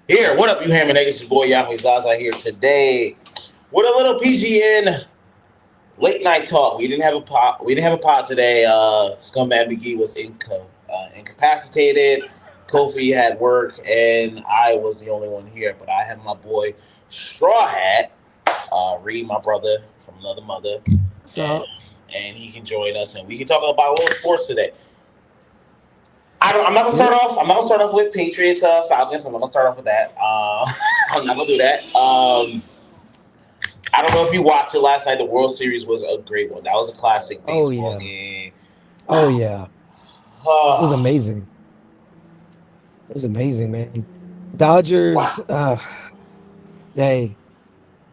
Here, what up, you hammer niggas? Your boy Yahweh Zaza here today with a little PGN late night talk. We didn't have a pod. We didn't have a pod today. Scumbag McGee was incapacitated. Kofi had work, and I was the only one here. But I have my boy Straw Hat, Reed, my brother from another mother, So, and he can join us, and we can talk about a little sports today. I'm not gonna yeah. start off. I'm not gonna start off with Patriots, Falcons. I'm not gonna start off with that. I'm not gonna do that. I don't know if you watched it last night. The World Series was a great one. That was a classic Oh baseball yeah. game. Oh yeah. It was amazing. It was amazing, man. Dodgers. Wow. Hey,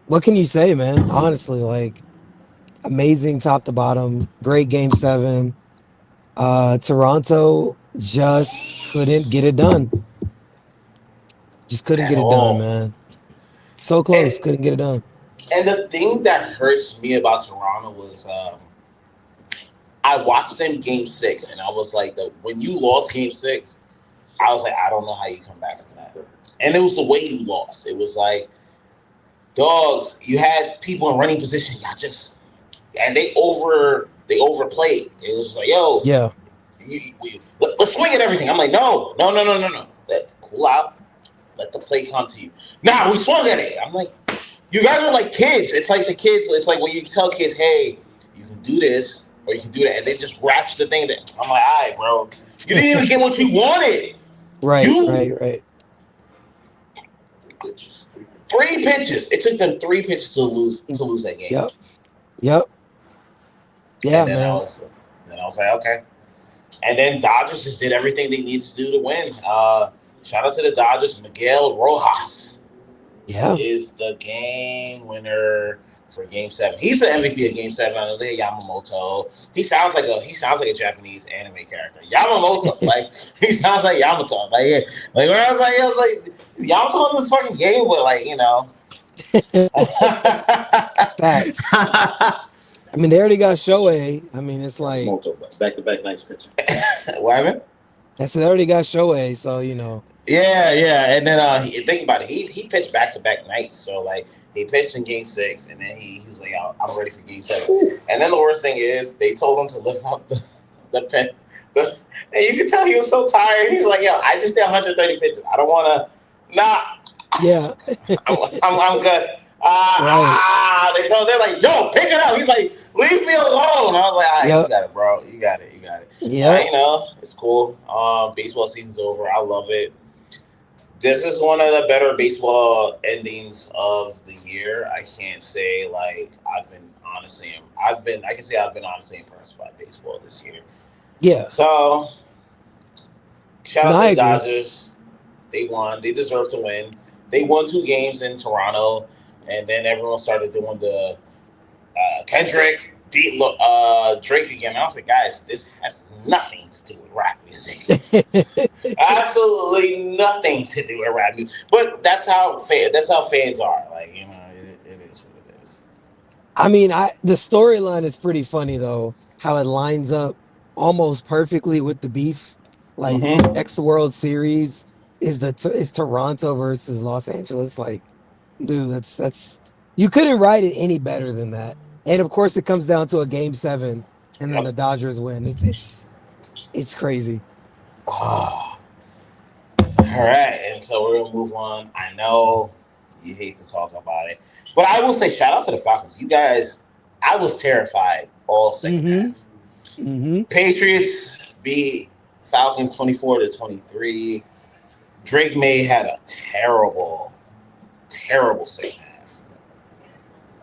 what can you say, man? Honestly, like amazing top to bottom. Great game seven. Toronto just couldn't get it done. Just couldn't At get it done, all. man. So And close, couldn't get it done. and the thing that hurts me about Toronto was I watched them game six, and I was like, when you lost game six, I was like, I don't know how you come back from that. And it was the way you lost. It was like, dogs, you had people in running position, y'all just and they overplayed. It was like, yo, Yeah. let's swing at everything. I'm like, no, no, no, no, no, no. Cool out. Let the play come to you. Nah, we swung at it. I'm like, you guys are like kids. It's like the kids. It's like when you tell kids, hey, you can do this or you can do that, and they just grasp the thing. That I'm like, all right, bro, you didn't even get what you wanted. Right, You right, right. three pitches. It took them three pitches to lose that game. Yep. Yep. And Yeah, man. then I was like, okay. And then Dodgers just did everything they needed to do to win. Shout out to the Dodgers. Miguel Rojas Yeah. is the game winner for Game Seven. He's the MVP of Game Seven. I know they had Yamamoto. He sounds like a Japanese anime character. Yamamoto, like he sounds like Yamato. Like when I was like Yamato in this fucking game, but Facts. I mean, they already got Shohei. I mean, it's like Moto, back to back nice pitcher. what happened? I said they already got Shohei, so Yeah, yeah. And then think about it. He pitched back to back nights. So like he pitched in game six, and then he was like, I'm ready for game seven. And then the worst thing is they told him to lift up the pen. And you can tell he was so tired. He's like, yo, I just did 130 pitches. I don't wanna yeah. I'm good. Right. They're like, no, pick it up. He's like, leave me alone. I was like, all right, you Yep. got it, bro. You got it. Yep. It's cool. Baseball season's over. I love it. This is one of the better baseball endings of the year. I can't say like I can say I've been honestly impressed by baseball this year. Yeah. So shout No, out to I the agree. Dodgers. They won. They deserve to win. They won two games in Toronto, and then everyone started doing the Kendrick beat Drake again. I was like, guys, this has nothing to do with rap music. Absolutely nothing to do with rap music. But that's how fans are. Like it is what it is. I mean, the storyline is pretty funny though. How it lines up almost perfectly with the beef. Like Mm-hmm. next World Series is Toronto versus Los Angeles. Like, dude, that's you couldn't write it any better than that. And of course, it comes down to a game seven, and then Yep. the Dodgers win. It's crazy. Ah, all right, and so we're gonna move on. I know you hate to talk about it, but I will say shout out to the Falcons. You guys, I was terrified all second Mm-hmm. half. Mm-hmm. Patriots beat Falcons 24-23. Drake May had a terrible, terrible second half.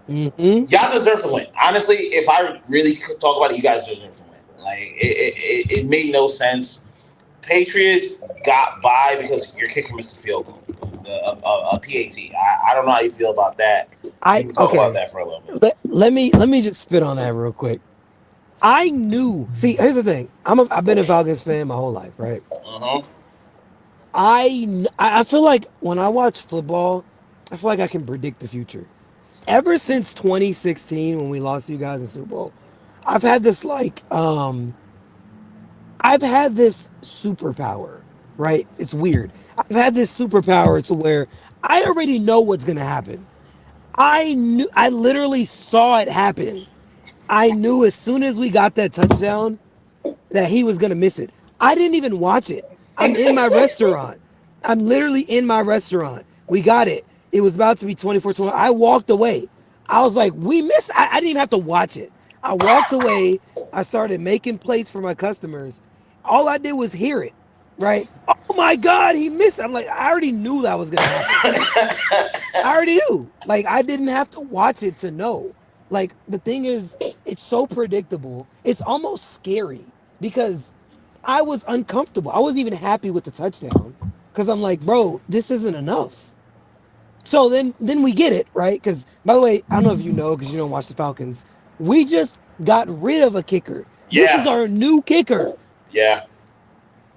Mm-hmm. Y'all deserve to win. Honestly, if I really could talk about it, you guys deserve to win. Like it made no sense. Patriots got by because your kicker missed a field goal, a PAT. I don't know how you feel about that. We can talk about Okay. that for a little bit. Let me just spit on that real quick. I knew. See, here's the thing. I've been a Falcons fan my whole life, right? Uh-huh. I feel like when I watch football, I feel like I can predict the future. Ever since 2016 when we lost to you guys in Super Bowl, I've had this like I've had this superpower right? It's weird. I've had this superpower to where I already know what's gonna happen. I literally saw it happen. I knew as soon as we got that touchdown that he was gonna miss it. I didn't even watch it. I'm in my restaurant. I'm literally in my restaurant. We got it. It was about to be 24-20. I walked away. I was like, we missed. I didn't even have to watch it. I walked away. I started making plates for my customers. All I did was hear it, right? Oh my God, he missed it. I'm like, I already knew that was gonna happen. I already knew. Like, I didn't have to watch it to know. Like, the thing is, it's so predictable. It's almost scary because I was uncomfortable. I wasn't even happy with the touchdown because I'm like, bro, this isn't enough. So then we get it, right? Because by the way, I don't know if you know because you don't watch the Falcons. We just got rid of a kicker. This is Yeah, our new kicker. yeah.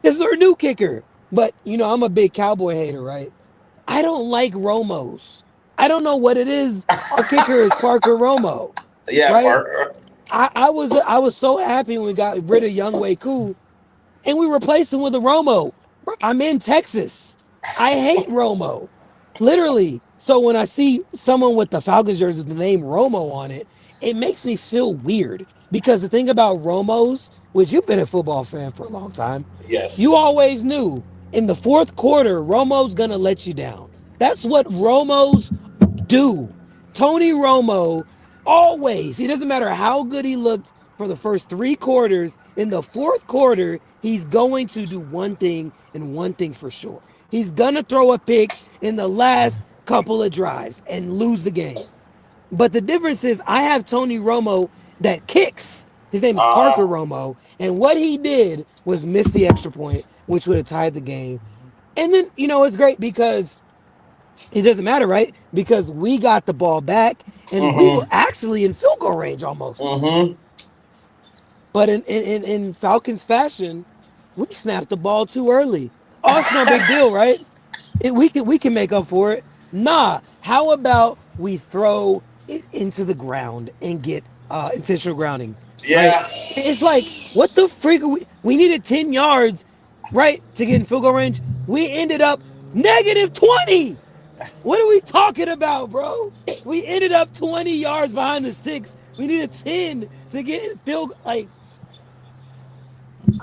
This is our new kicker. But I'm a big Cowboy hater, right? I don't like Romos. I don't know what it is. Our kicker is Parker Romo, Yeah, right? Parker. I was so happy when we got rid of Young Wei Koo and we replaced him with a Romo. Bro, I'm in Texas. I hate Romo. Literally. So when I see someone with the Falcons jersey with the name Romo on it, it makes me feel weird. Because the thing about Romos, which you've been a football fan for a long time, Yes. you always knew in the fourth quarter, Romo's gonna let you down. That's what Romos do. Tony Romo always, it doesn't matter how good he looked for the first 3 quarters, in the fourth quarter, he's going to do one thing and one thing for sure. He's gonna throw a pick in the last couple of drives and lose the game. But the difference is I have Tony Romo that kicks. His name is Parker Uh, Romo. And what he did was miss the extra point, which would have tied the game. And then, it's great because it doesn't matter, right? Because we got the ball back and we were mm-hmm. actually in field goal range almost. Mm-hmm. But in Falcons fashion, we snapped the ball too early. Oh, it's no big deal, right? We can make up for it. Nah, how about we throw it into the ground and get intentional grounding, right? Yeah. It's like, what the freak are we needed 10 yards, right, to get in field goal range. We ended up -20. What are we talking about, bro? We ended up 20 yards behind the sticks. We needed 10 to get in field. Like,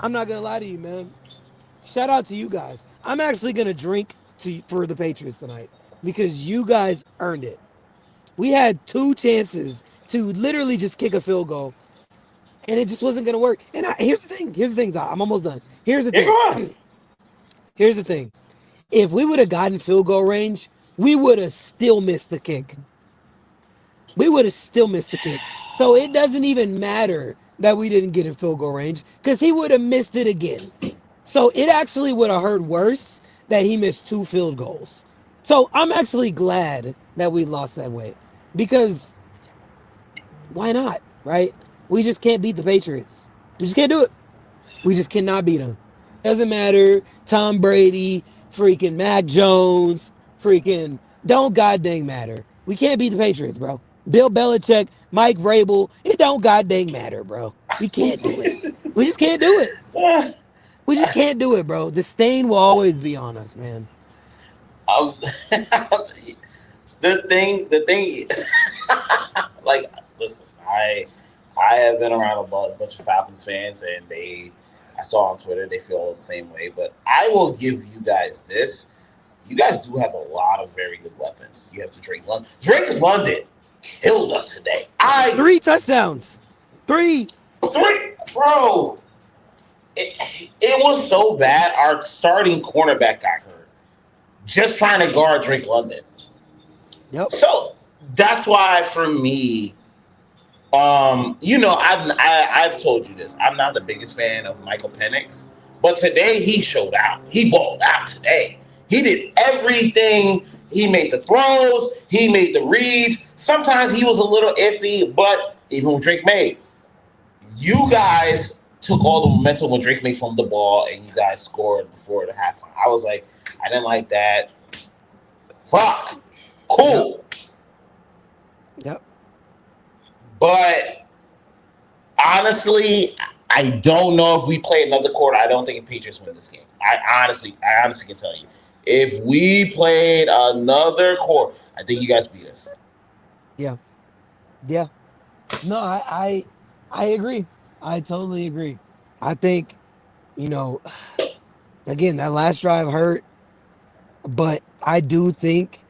I'm not gonna lie to you, man. Shout out to you guys. I'm actually gonna drink for the Patriots tonight because you guys earned it. We had 2 chances to literally just kick a field goal, and it just wasn't gonna work. And here's the thing. Here's the thing, Zah. I'm almost done. Here's the Yeah, go thing. on. Here's the thing. If we would have gotten field goal range, we would have still missed the kick. We would have still missed the kick. So it doesn't even matter that we didn't get in field goal range because he would have missed it again. So it actually would have hurt worse that he missed 2 field goals. So I'm actually glad that we lost that way because why not, right? We just can't beat the Patriots. We just can't do it. We just cannot beat them. Doesn't matter. Tom Brady, freaking Mac Jones, freaking don't goddamn matter. We can't beat the Patriots, bro. Bill Belichick, Mike Vrabel, it don't goddamn matter, bro. We can't do it. We just can't do it. We just can't do it, bro. The stain will always be on us, man. Um, the thing, like, listen, I have been around a bunch of Falcons fans, and I saw on Twitter they feel the same way. But I will give you guys this: you guys do have a lot of very good weapons. You have to Drake London. Drake London killed us today. 3 touchdowns. 3. Bro. It was so bad. Our starting cornerback got hurt just trying to guard Drake London. Yep. So that's why, for me, I've told you this. I'm not the biggest fan of Michael Penix, but today he showed out. He balled out today. He did everything. He made the throws. He made the reads. Sometimes he was a little iffy, but even with Drake May, you guys took all the momentum when Drake May from the ball, and you guys scored before the halftime. I was like, I didn't like that. Fuck. Cool. Yep. But honestly, I don't know if we play another quarter. I don't think the Patriots win this game. I honestly can tell you. If we played another quarter, I think you guys beat us. Yeah, yeah. No, I agree. I totally agree. I think, you know, again, that last drive hurt, but I do think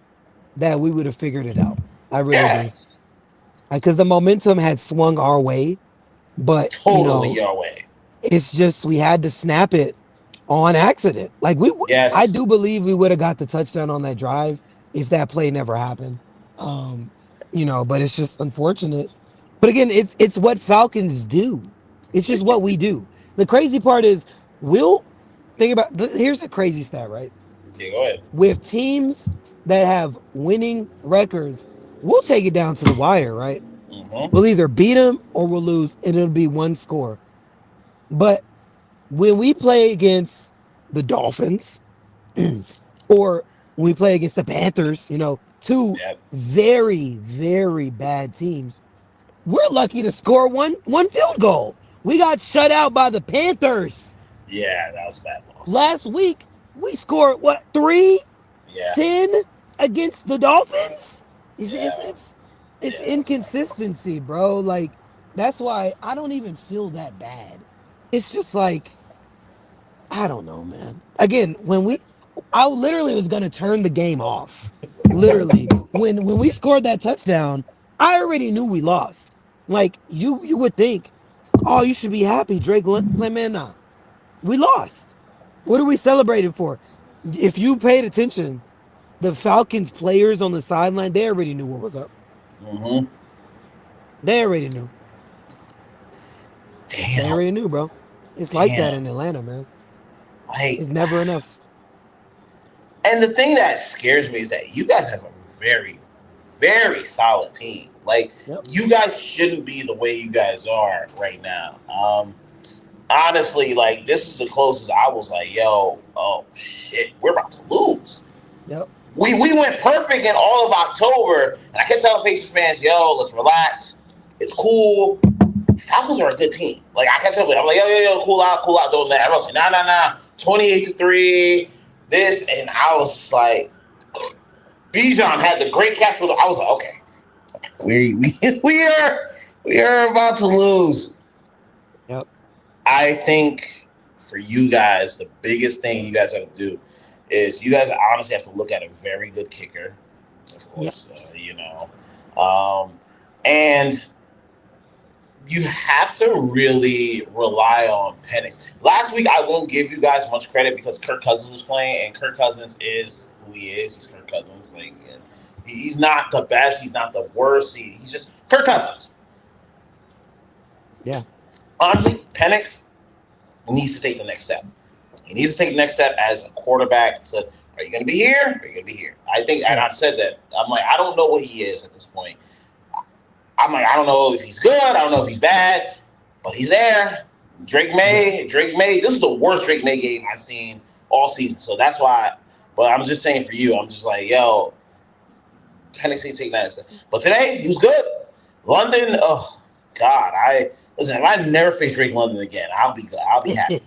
that we would have figured it out. I really Yeah, do. Because the momentum had swung our way, but totally your way. it's just we had to snap it on accident. Like I Yes. do believe we would have got the touchdown on that drive if that play never happened. Um, but it's just unfortunate. But again, it's what Falcons do. It's just what we do. The crazy part is we'll think about here's a crazy stat, right? Yeah, go ahead. With teams that have winning records, we'll take it down to the wire, right? Mm-hmm. We'll either beat them or we'll lose, and it'll be one score. But when we play against the Dolphins or when we play against the Panthers, two Yep. very, very bad teams, we're lucky to score one field goal. We got shut out by the Panthers. Yeah, that was a bad loss. Last week, we scored what, 3, Yeah. 10 against the Dolphins? Yeah, It's that's a bad loss. inconsistency, bro. Like, that's why I don't even feel that bad. It's just like, I don't know, man. Again, I literally was gonna turn the game off. Literally, when we scored that touchdown, I already knew we lost. Like you would think, oh, you should be happy, Drake. Man, nah, we lost. What are we celebrating for? If you paid attention, the Falcons players on the sideline, they already knew what was up. Mm-hmm. They already knew. They Damn. already knew, bro. It's like that Damn. in Atlanta, man. Like, It's never enough. and the thing that scares me is that you guys have a very, very solid team. Like, Yep. you guys shouldn't be the way you guys are right now. Honestly, like, this is the closest I was like, yo, oh shit, we're about to lose. Yep. We went perfect in all of October, and I kept telling Patriots fans, yo, let's relax. It's cool. Falcons are a good team. Like, I kept telling them, I'm like, yo, cool out, don't that. I'm like, nah. 28-3, this, and I was just like, Bijan had the great catch. I was like, okay, we are about to lose. Yep. I think for you guys, the biggest thing you guys have to do is you guys honestly have to look at a very good kicker, of course, Yes. and you have to really rely on Penix. Last week, I won't give you guys much credit because Kirk Cousins was playing, and Kirk Cousins is who he is. He's Kirk Cousins. Like, he's not the best. He's not the worst. He's just Kirk Cousins. Yeah. Honestly, Penix needs to take the next step. He needs to take the next step as a quarterback to, are you going to be here? Are you going to be here? I think, and I've said that. I'm like, I don't know what he is at this point. I'm like, I don't know if he's good. I don't know if he's bad, but he's there. Drake May. This is the worst Drake May game I've seen all season. So that's why. But I'm just saying for you, I'm just like, yo, Tennessee take that step. But today, he was good. London, oh, God. Listen, if I never face Drake London again, I'll be good. I'll be happy.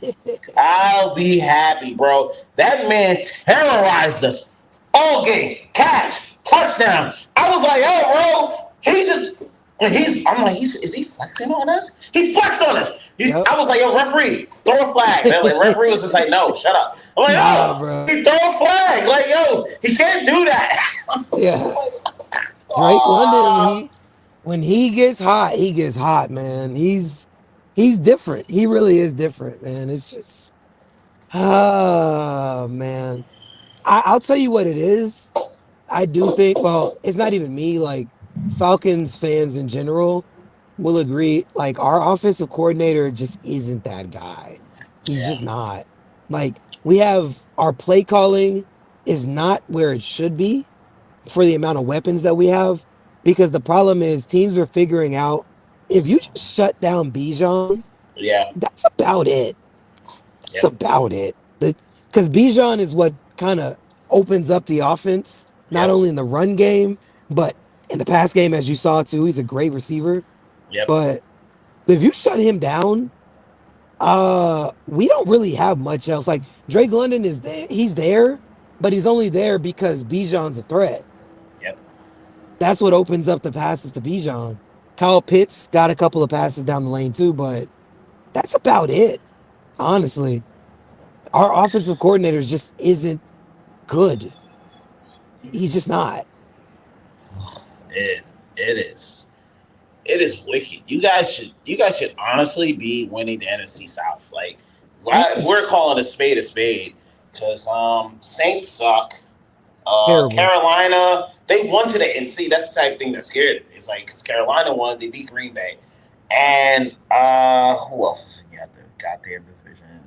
I'll be happy, bro. That man terrorized us all game. Catch, touchdown. I was like, yo, bro, I'm like, is he flexing on us? He flexed on us. Yep. I was like, yo, referee, throw a flag. The referee was just like, no, shut up. I'm like, Nah, no, bro. he throw a flag. Like, yo, he can't do that. Yeah. Drake London, when he gets hot, man. He's different. He really is different, man. It's just, man. I'll tell you what it is. I do think, well, it's not even me, like Falcons fans in general will agree, like our offensive coordinator just isn't that guy. He's just not. Like, we have our play calling is not where it should be for the amount of weapons that we have, because the problem is teams are figuring out if you just shut down Bijan, that's about it. That's about it. Because Bijan is what kind of opens up the offense, not only in the run game, but in the pass game, as you saw too. He's a great receiver. Yep. But if you shut him down, We don't really have much else. Like Drake London is there, he's there, but he's only there because Bijan's a threat. Yep. That's what opens up the passes to Bijan. Kyle Pitts got a couple of passes down the lane too, but that's about it. Honestly, our offensive coordinator just isn't good. He's just not. It it is. It is wicked. You guys should honestly be winning the NFC South. Like we're It's calling a spade because Saints suck. terrible. Carolina, they won today, and see that's the type of thing that scared me. It's like because Carolina won, they beat Green Bay, and who else? You got the goddamn division.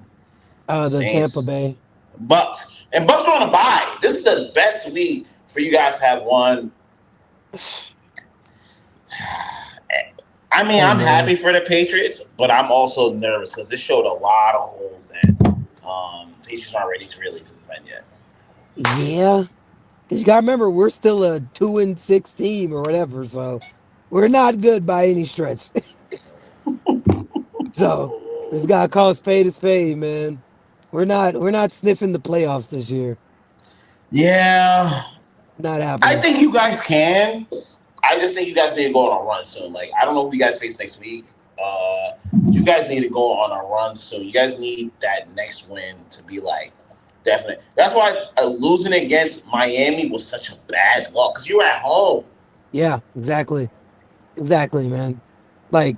The Tampa Saints, Bay. Bucks, and Bucks are on a bye. This is the best week for you guys to have won. I mean, Hey I'm happy man, for the Patriots, but I'm also nervous because this showed a lot of holes that Patriots aren't ready to really to defend yet. yeah. Because you gotta remember, we're still a 2-6 team or whatever, so we're not good by any stretch. So just gotta call a spade, man. We're not sniffing the playoffs this year. Yeah, Not I happening. think you guys can. I just think you guys need to go on a run soon. Like I don't know who you guys face next week. Uh, you guys need to go on a run soon. You guys need that next win to be like definite. That's why losing against Miami was such a bad luck because you were at home. Yeah, exactly. Exactly, man. Like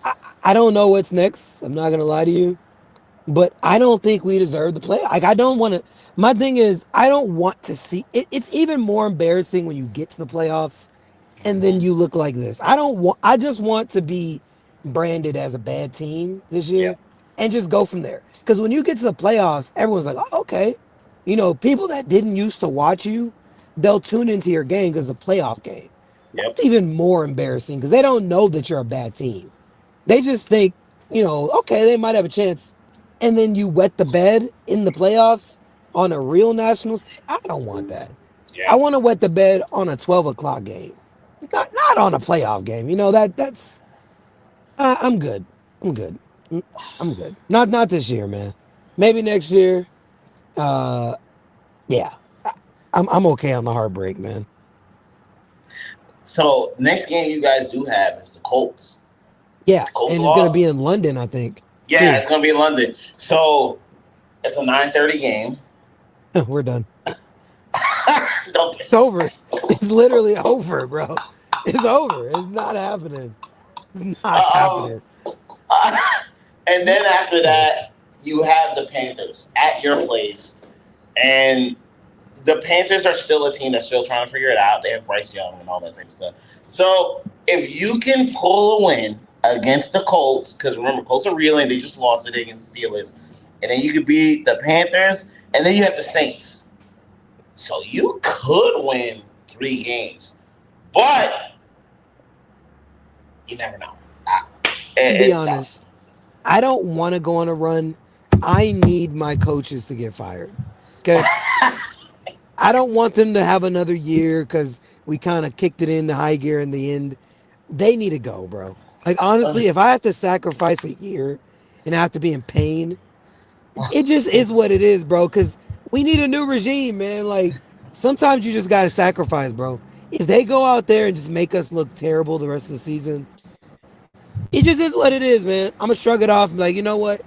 I, I don't know what's next. I'm not gonna lie to you. But I don't think we deserve the play. Like I don't want to. My thing is, I don't want to see it. It's even more embarrassing when you get to the playoffs and then Mhm. you look like this. I don't want. I just want to be branded as a bad team this year Yep. and just go from there. Because when you get to the playoffs, everyone's like, "Oh, okay." People that didn't used to watch you, they'll tune into your game because it's a playoff game. Yep. That's even more embarrassing because they don't know that you're a bad team. They just think, okay, they might have a chance. And then you wet the bed in the playoffs on a real national stage. I don't want that. I Yeah. want to wet the bed on a 12 o'clock game, not on a playoff game. I'm good. I'm good. Mm, I'm good. Not this year, man. Maybe next year. Uh, yeah, I'm okay on the heartbreak, man. So next game you guys do have is the Colts. Yeah, The Colts and it's gonna be lost. in London, I think, Yeah, too. it's gonna be in London. So it's a 9:30 game. We're done. Don't. It's over. It's literally over, bro. It's over. It's not happening. It's not Uh, happening. uh, and then after No. that, you have the Panthers at your place, and the Panthers are still a team that's still trying to figure it out. They have Bryce Young and all that type of stuff. So if you can pull a win against the Colts, because remember Colts are reeling, they just lost it against the Steelers, and then you could beat the Panthers, and then you have the Saints. So you could win 3 games, but you never know. To be It's tough. honest, I don't want to go on a run. I need my coaches to get fired. Okay. I don't want them to have another year because we kind of kicked it into high gear in the end. They need to go, bro. Like, honestly, if I have to sacrifice a year and I have to be in pain, it just is what it is, bro. Because we need a new regime, man. Like sometimes you just gotta sacrifice, bro. If they go out there and just make us look terrible the rest of the season, it just is what it is, man. I'm gonna shrug it off and be like, you know what?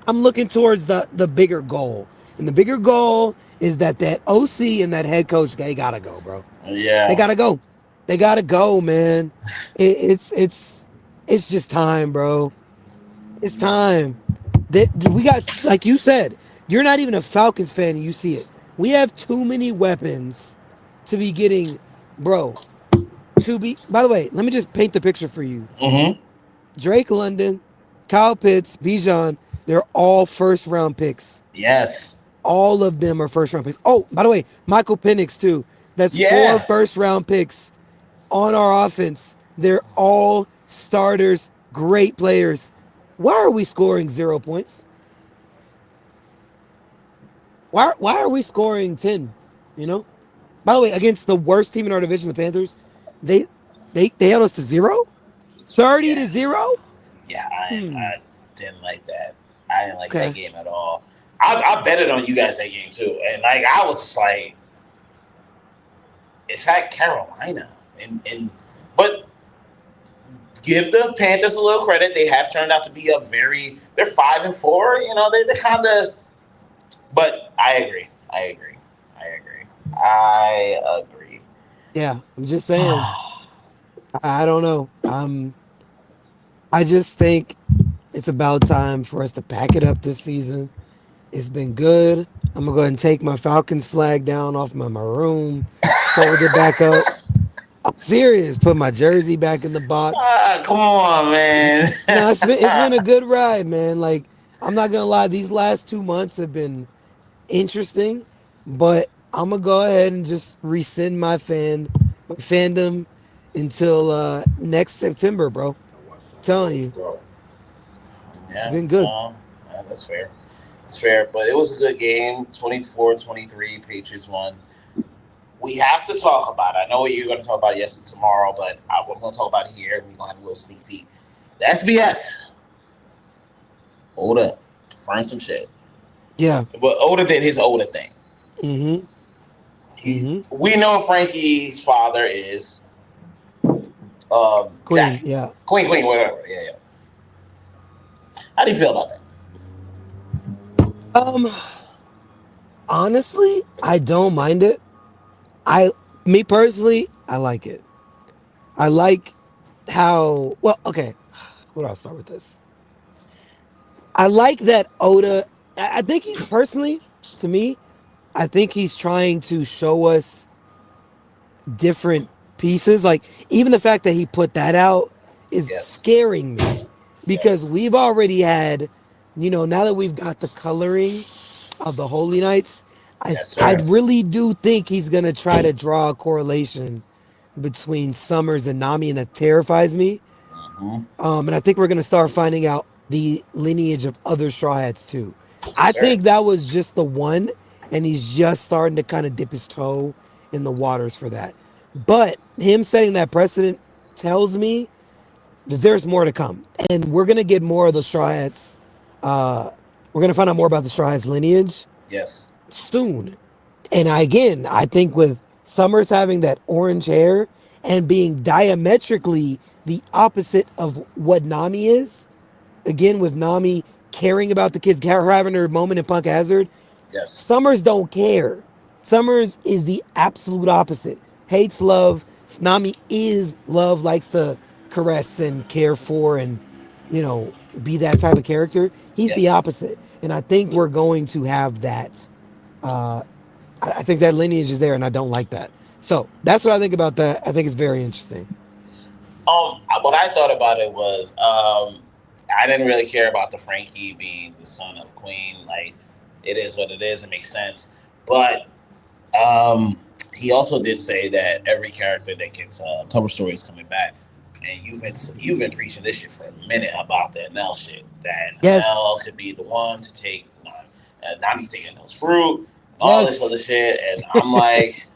I'm looking towards the bigger goal, and the bigger goal is that OC and that head coach they gotta go, bro. They Yeah. gotta go. They gotta go, man. It's just time, bro. It's time. We got, like you said, you're not even a Falcons fan and you see it. We have too many weapons to be getting, bro. By the way, let me just paint the picture for you. Mm-hmm. Drake London, Kyle Pitts, Bijan, they're all first round picks. Yes. All of them are first round picks. Oh, by the way, Michael Penix, too. That's four Yeah. first round picks on our offense. They're all starters, great players. Why are we scoring 0 points? Why are we scoring 10? You know? By the way, against the worst team in our division, the Panthers, they they held us to zero? 30 to Yeah. 0? Yeah. Hmm. didn't like that. I didn't like that Okay. game at all. I betted on you guys that game too, and like I was just like, it's at Carolina, and but give the Panthers a little credit. They have turned out to be they're 5-4. You know, they're kind of. But I agree. I agree. Yeah, I'm just saying. I don't know. I just think it's about time for us to pack it up this season. It's been good. I'm gonna go ahead and take my Falcons flag down off my room, fold it back up. I'm serious. Put my jersey back in the box. Come on, man. No, it's been a good ride, man. Like I'm not gonna lie, these last 2 months have been interesting, but I'm gonna go ahead and just rescind my fandom until next September, bro. Telling you, it's Yeah, been good. that's fair. That's fair. But it was a good game. 24-23. Patriots won. We have to talk about it. I know you're going to talk about it yesterday tomorrow, but we're going to talk about it here. We're going to have a little sneak peek. The SBS. Oda confirmed some shit. Yeah. But Oda did his Oda thing. Mm-hmm. We know Frankie's father is Queen. Jack. Yeah. Queen, whatever. Yeah. How do you feel about that? Honestly, I don't mind it. Me personally, I like it. I like how, well, okay. Where do I start with this? I like that Oda, I think he's personally, to me, I think he's trying to show us different pieces. Like, even the fact that he put that out is Yes. scaring me because Yes. we've already had, now that we've got the coloring of the Holy Knights, Yes, I sir. really do think he's gonna try to draw a correlation between Summers and Nami, and that terrifies me. Mm-hmm. And I think we're gonna start finding out the lineage of other Straw Hats too. Yes, I sir. think that was just the one, and he's just starting to kind of dip his toe in the waters for that. But him setting that precedent tells me that there's more to come, and we're gonna get more of the Straw Hats. We're gonna find out more about the Straw Hats lineage Yes. soon. And I think with Summers having that orange hair and being diametrically the opposite of what Nami is, again with Nami caring about the kids, her having her moment in Punk Hazard, Yes. Summers don't care. Summers is the absolute opposite. Hates love. Nami is love, likes to caress and care for and, be that type of character. He's the Yes. opposite. And I think we're going to have that. Uh, I think that lineage is there, and I don't like that. So that's what I think about that. I think it's very interesting. What I thought about it was, I didn't really care about the Frankie being the son of Queen. Like, it is what it is. It makes sense. But he also did say that every character that gets cover story is coming back. And you've been preaching this shit for a minute about that Nell shit. That Yes. Nell could be the one to take Nami's taking Nell's fruit, all this Yes. other shit, and I'm like,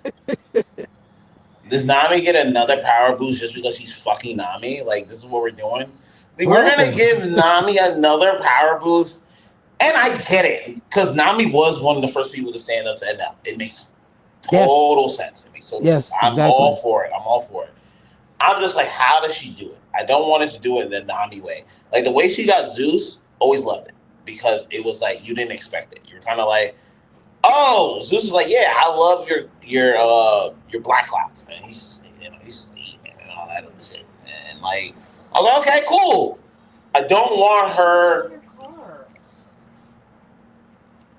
does Nami get another power boost just because she's fucking Nami? Like, this is what we're doing. We're gonna No. give Nami another power boost, and I get it because Nami was one of the first people to stand up to Enel. It makes Yes. total sense. It makes total Yes, sense. I'm exactly. all for it. I'm just like, how does she do it? I don't want her to do it in the Nami way. Like the way she got Zeus, always loved it because it was like you didn't expect it. You're kind of like, oh, Zeus is like, yeah, I love your black clouds, and he's eating and all that other shit, and like I was like, okay, cool. I don't want her.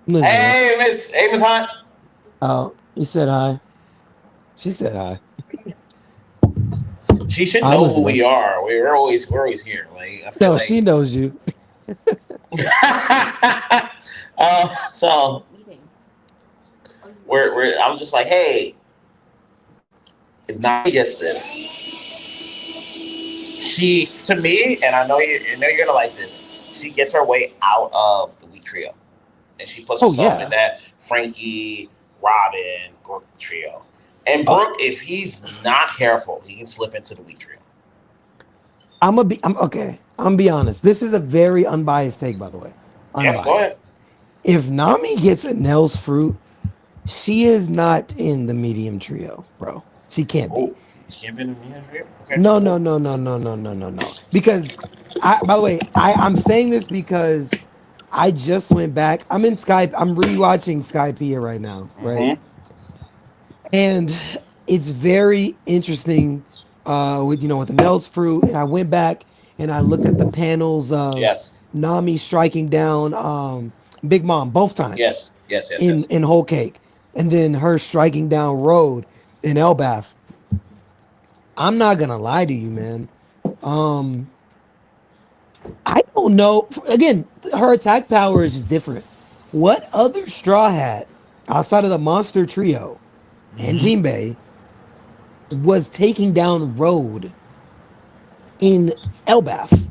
Listen, Hey, Miss Hunt. oh, you said hi. She said hi. She should I'm know who listening. we are. We're always here. Like I feel No, like she knows you. so I'm just like, hey, if Nami gets this, she to me, and I know you're gonna like this. She gets her way out of the weak trio, and she puts Oh, herself yeah. in that Frankie, Robin, Brooke trio. And Brooke, if he's not careful, he can slip into the weak trio. I'm okay. I'm gonna be honest. This is a very unbiased take, by the way. Yeah, go ahead. Unbiased. If Nami gets a Nell's fruit, she is not in the medium trio, bro. She can't be. Oh, he's camping in here. Okay, No, no, cool. no, no, no, no, no, no, no. Because by the way, I'm saying this because I just went back. I'm in Skype. I'm rewatching Skypea right now, right? Mm-hmm. And it's very interesting with with the Nels fruit. And I went back and I looked at the panels of Yes, Nami striking down Big Mom both times yes, yes, yes, in yes. Whole Cake, and then her striking down Road in Elbath. I'm not gonna lie to you, man. Um, I don't know. Again, her attack power is just different. What other Straw Hat outside of the Monster Trio and Mm-hmm. Jinbei was taking down Road in Elbath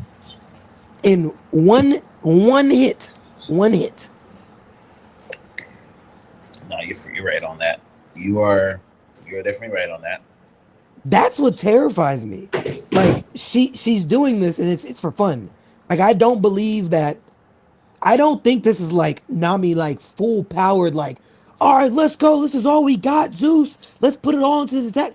in one hit, one hit? No, you're right on that. You're definitely right on that. That's what terrifies me. Like she's doing this and it's for fun. Like I don't believe that. I don't think this is like Nami like full powered like, all right, let's go. This is all we got, Zeus. Let's put it all into this attack.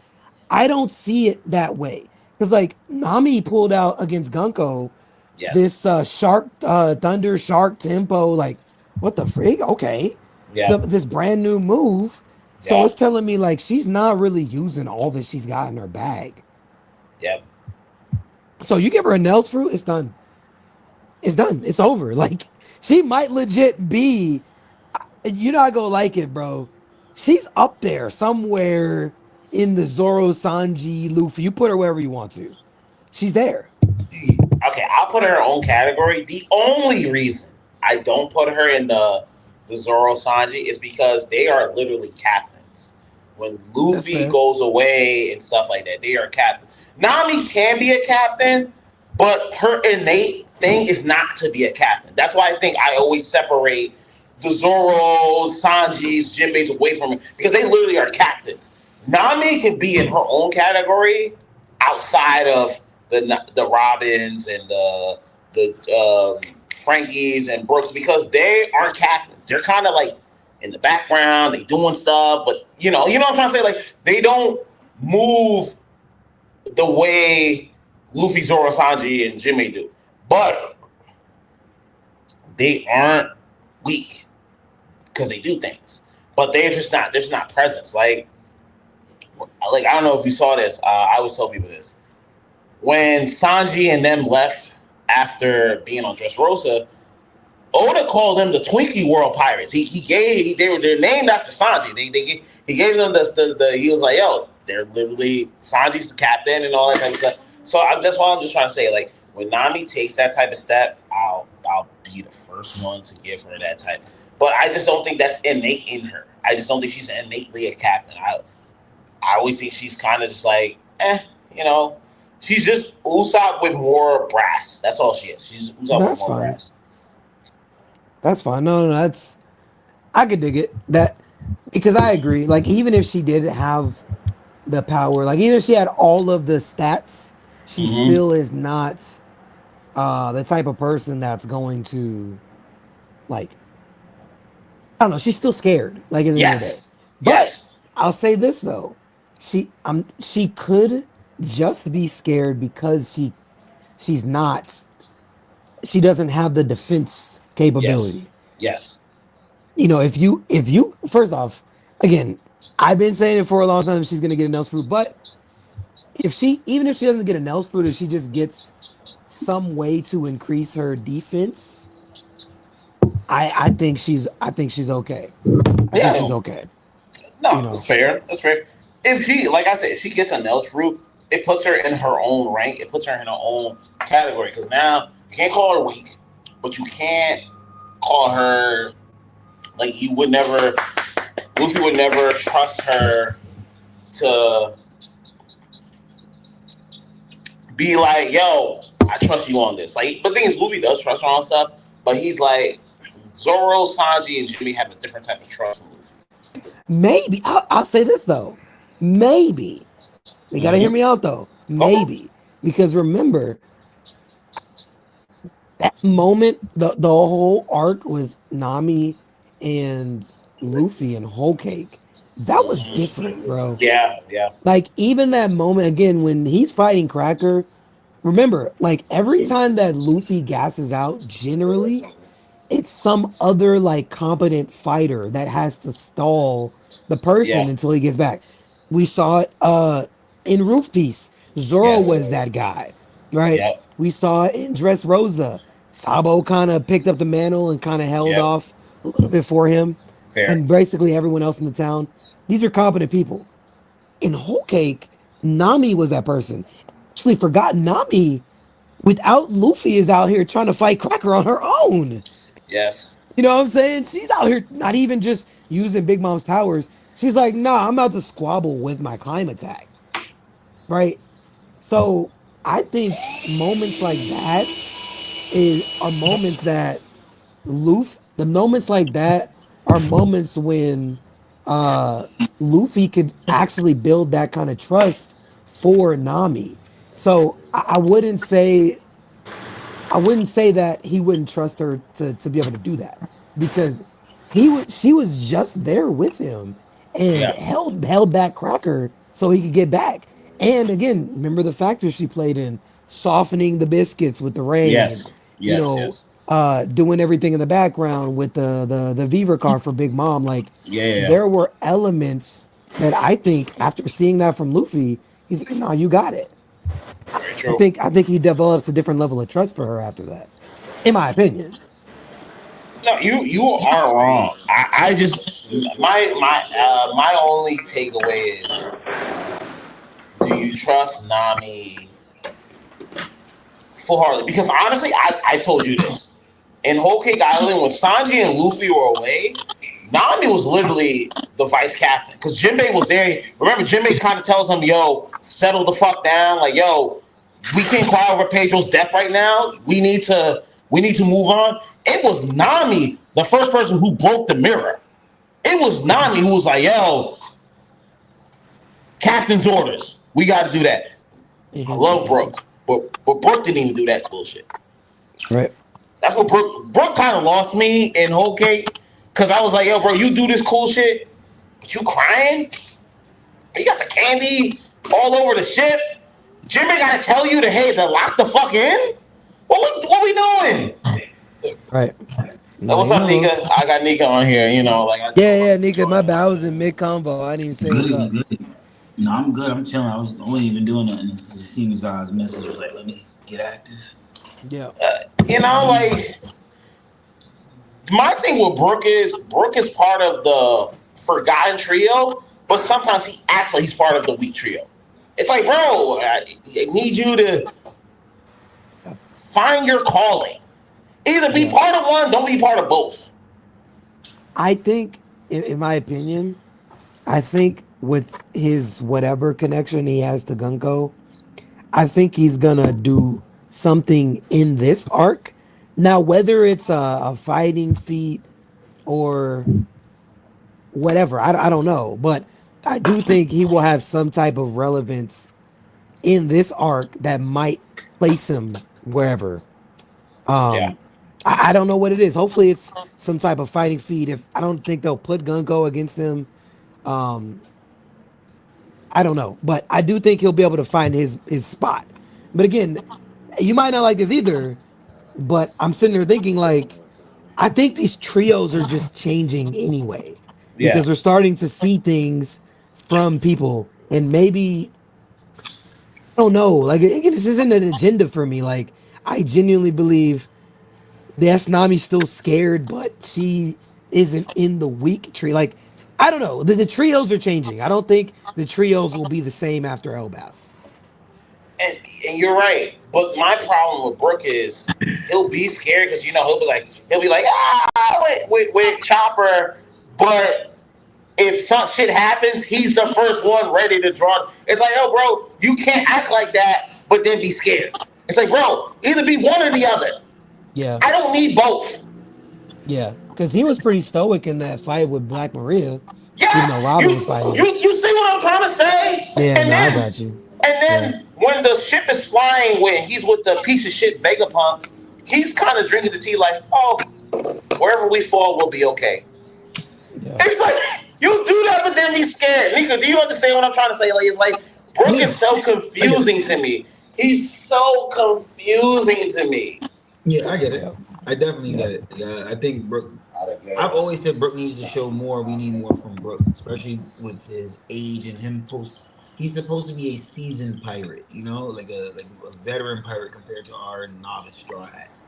I don't see it that way. Cause like Nami pulled out against Gunko Yes. this shark thunder shark tempo, like what the frig? Okay. Yeah. So this brand new move. So Yeah. it's telling me like she's not really using all that she's got in her bag. Yep. So you give her a Nels fruit, it's done. It's done. It's over. Like she might legit be, you're not gonna like it, bro. She's up there somewhere in the Zoro, Sanji, Luffy. You put her wherever you want to. She's there. Okay, I'll put her in her own category. The only reason I don't put her in the Zoro Sanji is because they are literally captains. When That's Luffy fair. goes away and stuff like that, they are captains. Nami can be a captain, but her innate thing is not to be a captain. That's why I think I always separate the Zoros, Sanjis, Jinbeis away from it because they literally are captains. Nami can be in her own category outside of the Robins and the Frankies and Brooks because they aren't captains. They're kind of like in the background, they doing stuff, but you know what I'm trying to say. Like they don't move the way Luffy, Zoro, Sanji, and Jimmy do, but they aren't weak because they do things. But they're just not. There's not presence. Like I don't know if you saw this. I always tell people this. When Sanji and them left after being on Dressrosa, Oda called them the Twinkie World Pirates. They're named after Sanji. He gave them the he was like, yo, they're literally Sanji's the captain and all that type of stuff. So that's why I'm just trying to say, like, when Nami takes that type of step, I'll be the first one to give her that type. But I just don't think that's innate in her. I just don't think she's innately a captain. I always think she's kind of just like, you know. She's just Usopp with more brass. That's all she is. She's Usopp with That's more fine. brass. That's fine. No, that's I could dig it. That because I agree. Like even if she did have the power, like even if she had all of the stats, she Mm-hmm. still is not the type of person that's going to like I don't know, she's still scared, like at the end of the day. Yes. But Yes. I'll say this though. She could just be scared because she's not she doesn't have the defense Yes. capability. Yes. If you first off, again, I've been saying it for a long time she's gonna get a Nels fruit, but even if she doesn't get a Nels fruit, if she just gets some way to increase her defense, I think she's okay. I think she's Yeah. okay. You No, that's know. fair. That's fair. If she, like I said, if she gets a Nels fruit, it puts her in her own rank. It puts her in her own category. Because now you can't call her weak, but you can't call her like you would never. Luffy would never trust her to be like, "Yo, I trust you on this." Like, but the thing is, Luffy does trust her on stuff, but he's like Zoro, Sanji, and Jimmy have a different type of trust from Luffy. Maybe I'll say this though. Maybe they gotta hear Mm-hmm. me out though. Okay. Maybe because remember, That moment, the whole arc with Nami and Luffy and Whole Cake, that was different, bro. Yeah, yeah, Like even that moment again when he's fighting Cracker. Remember, like every time that Luffy gasses out, generally it's some other like competent fighter that has to stall the person yeah, until he gets back. We saw it in Roof Piece. Zoro yes, was that guy, right? yep, We saw it in Dressrosa. Sabo kind of picked up the mantle and kind of held yep. off a little bit for him, Fair. and basically everyone else in the town. These are competent people. In Whole Cake, Nami was that person. Actually, forgot Nami without Luffy is out here trying to fight Cracker on her own. Yes. You know what I'm saying? She's out here not even just using Big Mom's powers. She's like, nah, I'm about to squabble with my climb attack. Right? So I think moments like that are moments that the moments like that are moments when uh Luffy could actually build that kind of trust for Nami. So I wouldn't say that he wouldn't trust her to be able to do that because she was just there with him and Yeah. held back Cracker so he could get back. And again, remember the factors she played in softening the biscuits with the rain, Yes. you Yes. know, Yes. doing everything in the background with the Viver car for Big Mom. Like Yeah. Yeah, yeah. there were elements that I think after seeing that from Luffy, he's like, no, you got it. Very true. I think he develops a different level of trust for her after that, in my opinion. No, you are wrong. I just my only takeaway is: do you trust Nami full heartedly? Because honestly, I told you this in Whole Cake Island when Sanji and Luffy were away. Nami was literally the vice captain because Jinbei was there. Remember, Jinbei kind of tells him, "Yo, settle the fuck down." Like, "Yo, we can't cry over Pedro's death right now. We need to move on." It was Nami, the first person who broke the mirror. It was Nami who was like, "Yo, captain's orders. We got to do that." I love Brooke, but Brooke didn't even do that bullshit. Right. That's what Brooke kind of lost me in Whole Cake because I was like, "Yo, bro, you do this cool shit, but you crying? You got the candy all over the ship. Jimmy got to tell you to lock the fuck in. What we doing?" Right. No, What's you up, know. Nika? I got Nika on here. You know, like I Yeah, yeah, Nika, my bad. I was in mid convo. I didn't even It's say good. what's It was up. good. No, I'm good. I'm chilling. I wasn't even doing nothing. Just seeing this guy's message. Was like, let me get active. Yeah. you know, like my thing with Brooke is part of the forgotten trio, but sometimes he acts like he's part of the weak trio. It's like, bro, I need you to find your calling. Either be Yeah. part of one, don't be part of both. I think, in my opinion, I think with his whatever connection he has to Gunko, I think he's gonna do something in this arc. Now, whether it's a fighting feat or whatever, I don't know. But I do think he will have some type of relevance in this arc that might place him wherever. Yeah. Um, I don't know what it is. Hopefully, it's some type of fighting feat. If I don't think they'll put Gunko against him, um, I don't know, but I do think he'll be able to find his spot. But again, you might not like this either. But I'm sitting there thinking like, I think these trios are just changing anyway Yeah. because we're starting to see things from people, and maybe I don't know. Like again, this isn't an agenda for me. Like I genuinely believe yes, Nami's still scared, but she isn't in the weak tree. Like, I don't know. The trios are changing. I don't think the trios will be the same after Elbath. And you're right. But my problem with Brooke is he'll be scared because he'll be like with Chopper, but if some shit happens, he's the first one ready to draw. It's like, oh, bro, you can't act like that, but then be scared. It's like, bro, either be one or the other. Yeah, I don't need both. yeah. Because he was pretty stoic in that fight with Black Maria, even though Yeah, Robin was fighting him. you see what I'm trying to say? Yeah, And no, I then got you. and Yeah, then when the ship is flying, when he's with the piece of shit Vegapunk, he's kind of drinking the tea like, oh, wherever we fall, we'll be okay. Yeah. It's like you do that, but then he's scared. Nika, do you understand what I'm trying to say? Like, it's like Brooke is so confusing to me. He's so confusing to me. Yeah, I get it. Yeah. I definitely Yeah. get it. Yeah, I think Brooke. I've always said Brooke needs to show more. We need more from Brooke, especially with his age and him post. He's supposed to be a seasoned pirate, you know, like a veteran pirate compared to our novice straw hats.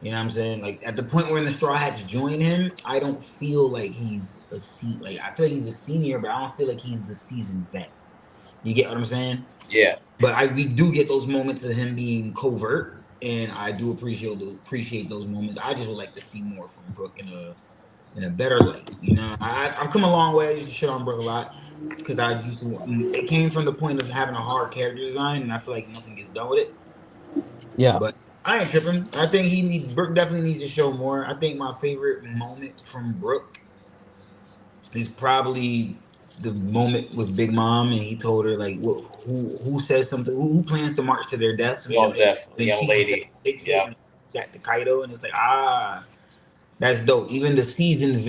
You know what I'm saying? Like at the point where the straw hats join him, I don't feel like he's like I feel like he's a senior, but I don't feel like he's the seasoned vet. You get what I'm saying? Yeah. But we do get those moments of him being covert, and I do appreciate those moments. I just would like to see more from Brooke in a better light. You know, I've come a long way. I used to shit on Brooke a lot because I used to. It came from the point of having a hard character design, and I feel like nothing gets done with it. Yeah. But I ain't tripping. I think Brooke definitely needs to show more. I think my favorite moment from Brooke is probably the moment with Big Mom, and he told her like, who says something, who plans to march to their deaths? Oh, definitely, young lady. Yeah, got the Kaido, and it's like that's dope. Even the seasoned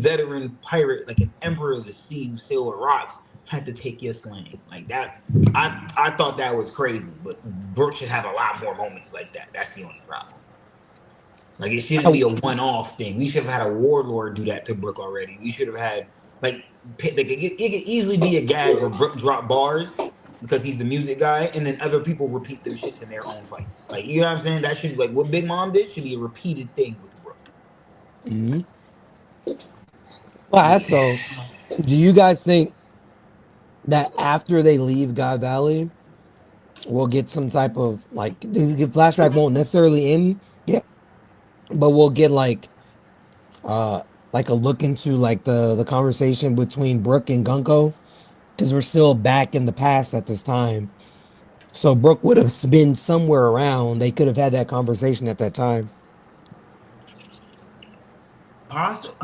veteran pirate, like an Emperor of the Sea who sailed with rocks, had to take your slang like that. I thought that was crazy, but Brooke should have a lot more moments like that. That's the only problem. Like it shouldn't be a one-off thing. We should have had a warlord do that to Brooke already. We should have had like it could easily be a gag where Brooke drop bars because he's the music guy, and then other people repeat them shits in their own fights. Like you know what I'm saying? That should like what Big Mom did should be a repeated thing with Brooke. Mm-hmm. Well, so do you guys think that after they leave God Valley, we'll get some type of like the flashback won't necessarily end, yeah, but we'll get like a look into like the conversation between Brooke and Gunko because we're still back in the past at this time. So Brooke would have been somewhere around. They could have had that conversation at that time. Possible.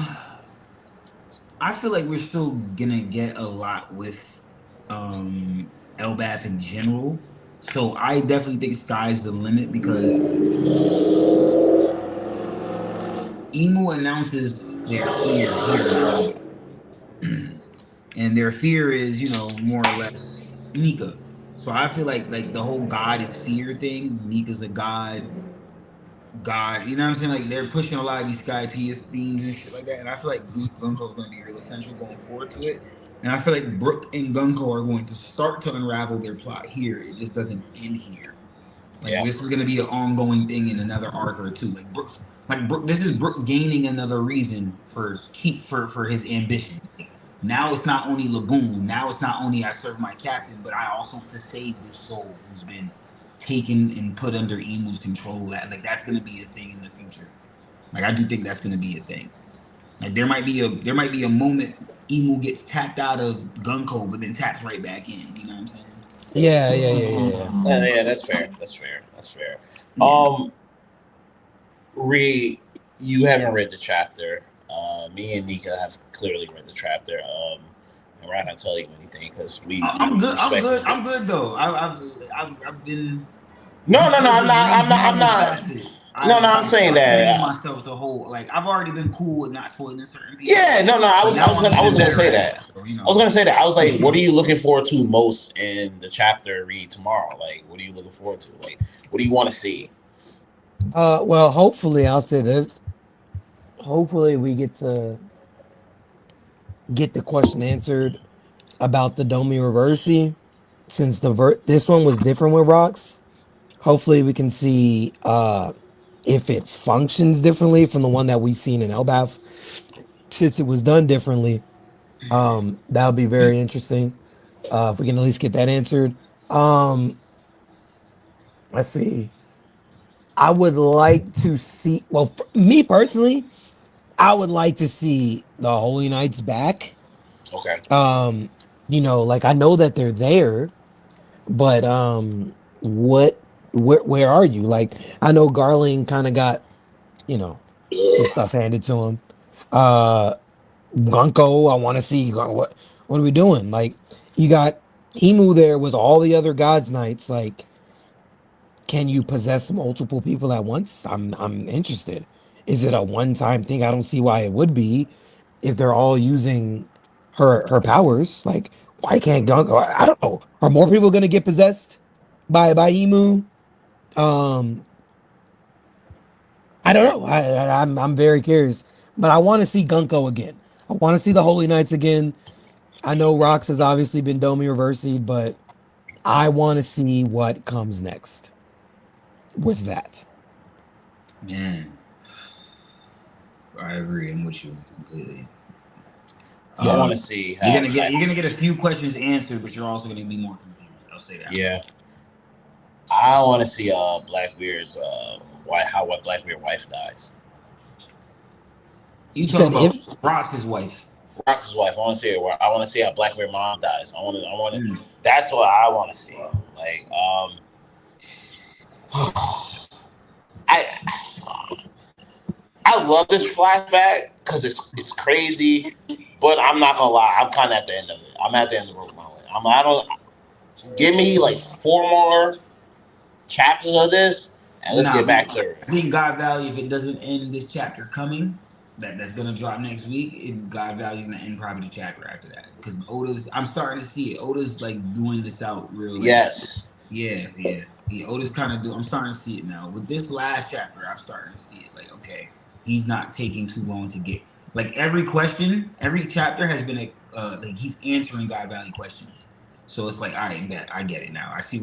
I feel like we're still gonna get a lot with Elbath in general. So I definitely think sky's the limit because Emu announces their fear here in Elbath. And their fear is, you know, more or less Nika. So I feel like the whole God is fear thing. Nika's a god. You know what I'm saying? Like they're pushing a lot of these Skype themes and shit like that. And I feel like Gunko is going to be real essential going forward to it. And I feel like Brooke and Gunko are going to start to unravel their plot here. It just doesn't end here. Like this is going to be an ongoing thing in another arc or two. Like Brooke, this is Brooke gaining another reason for his ambitions. Like, now it's not only Lagoon. Now it's not only I serve my captain, but I also want to save this soul who's been taken and put under Emu's control. Like that's gonna be a thing in the future. Like I do think that's gonna be a thing. Like there might be a moment Emu gets tapped out of Gunko, but then taps right back in. You know what I'm saying? Yeah. Yeah, that's fair. You haven't read the chapter. Me and Nika have clearly read the chapter. And we're not gonna tell you anything because I'm good. I'm good though. I've been. No, I'm not. I'm saying that myself the whole like I've already been cool with not spoiling certain people. Yeah, I was gonna say that. So, you know. I was gonna say that. I was like, what are you looking forward to most in the chapter read tomorrow? Like, what are you looking forward to? Like, what do you want to see? Well, hopefully, I'll say this. Hopefully, we get to get the question answered about the Domi Reversi, since this one was different with rocks. Hopefully, we can see if it functions differently from the one that we've seen in Elbath, since it was done differently. That would be very interesting. If we can at least get that answered. Let's see. I would like to see. Well, for me personally, I would like to see the Holy Knights back. Okay. You know, like I know that they're there, but where are you? Like I know Garling kind of got, you know, some stuff handed to him. Gunko, I want to see what are we doing? Like you got Emu there with all the other gods knights. Like Can you possess multiple people at once? I'm interested. Is it a one-time thing? I don't see why it would be if they're all using her powers. Like, why can't Gunko? I don't know. Are more people gonna get possessed by Emu? Um, I don't know. I'm very curious, but I want to see Gunko again. I want to see the Holy Knights again. I know Rox has obviously been Domi reversing, but I want to see what comes next with that. Man, I agree. I'm with you completely. I Yeah. want to see You're how. gonna get a few questions answered, but you're also gonna be more confused. I'll say that. Yeah, I want to see Blackbeard's why how what Blackbeard wife dies. You You talking said about if Rox's wife? Rox's wife. I want to see her. I want to see how Blackbeard mom dies. I want to. I want to. Mm. That's what I want to see. Like I I love this flashback because it's crazy, but I'm not gonna lie. I'm kind of at the end of it. I'm at the end of the road. I don't give me like 4 more chapters of this, and let's Nah, get back to it. I think God Valley, if it doesn't end this chapter coming, that's gonna drop next week, God Valley's gonna end probably the chapter after that. Because Oda's, I'm starting to see it. Oda's like doing this out real like, Yes. yeah. Oda's kind of do. I'm starting to see it now. With this last chapter, I'm starting to see it. Like, okay, he's not taking too long to get. Like every question, every chapter has been a like he's answering God Valley questions. So it's like, all right, bet I get it now. I see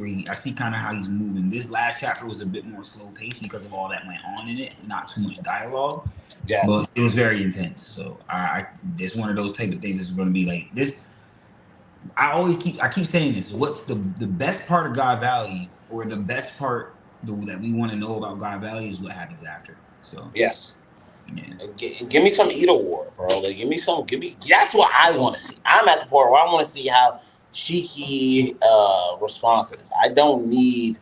kind of how he's moving. This last chapter was a bit more slow paced because of all that went on in it, not too much dialogue, Yes. but it was very intense. So this one of those type of things that's going to be like this. I keep saying this. What's the best part of God Valley, or the best part that we want to know about God Valley is what happens after. So Yes. yeah, And give me some Eater War, bro. Like, give me some. Give me. That's what I want to see. I'm at the point where I want to see how Shiki responds to this. I don't need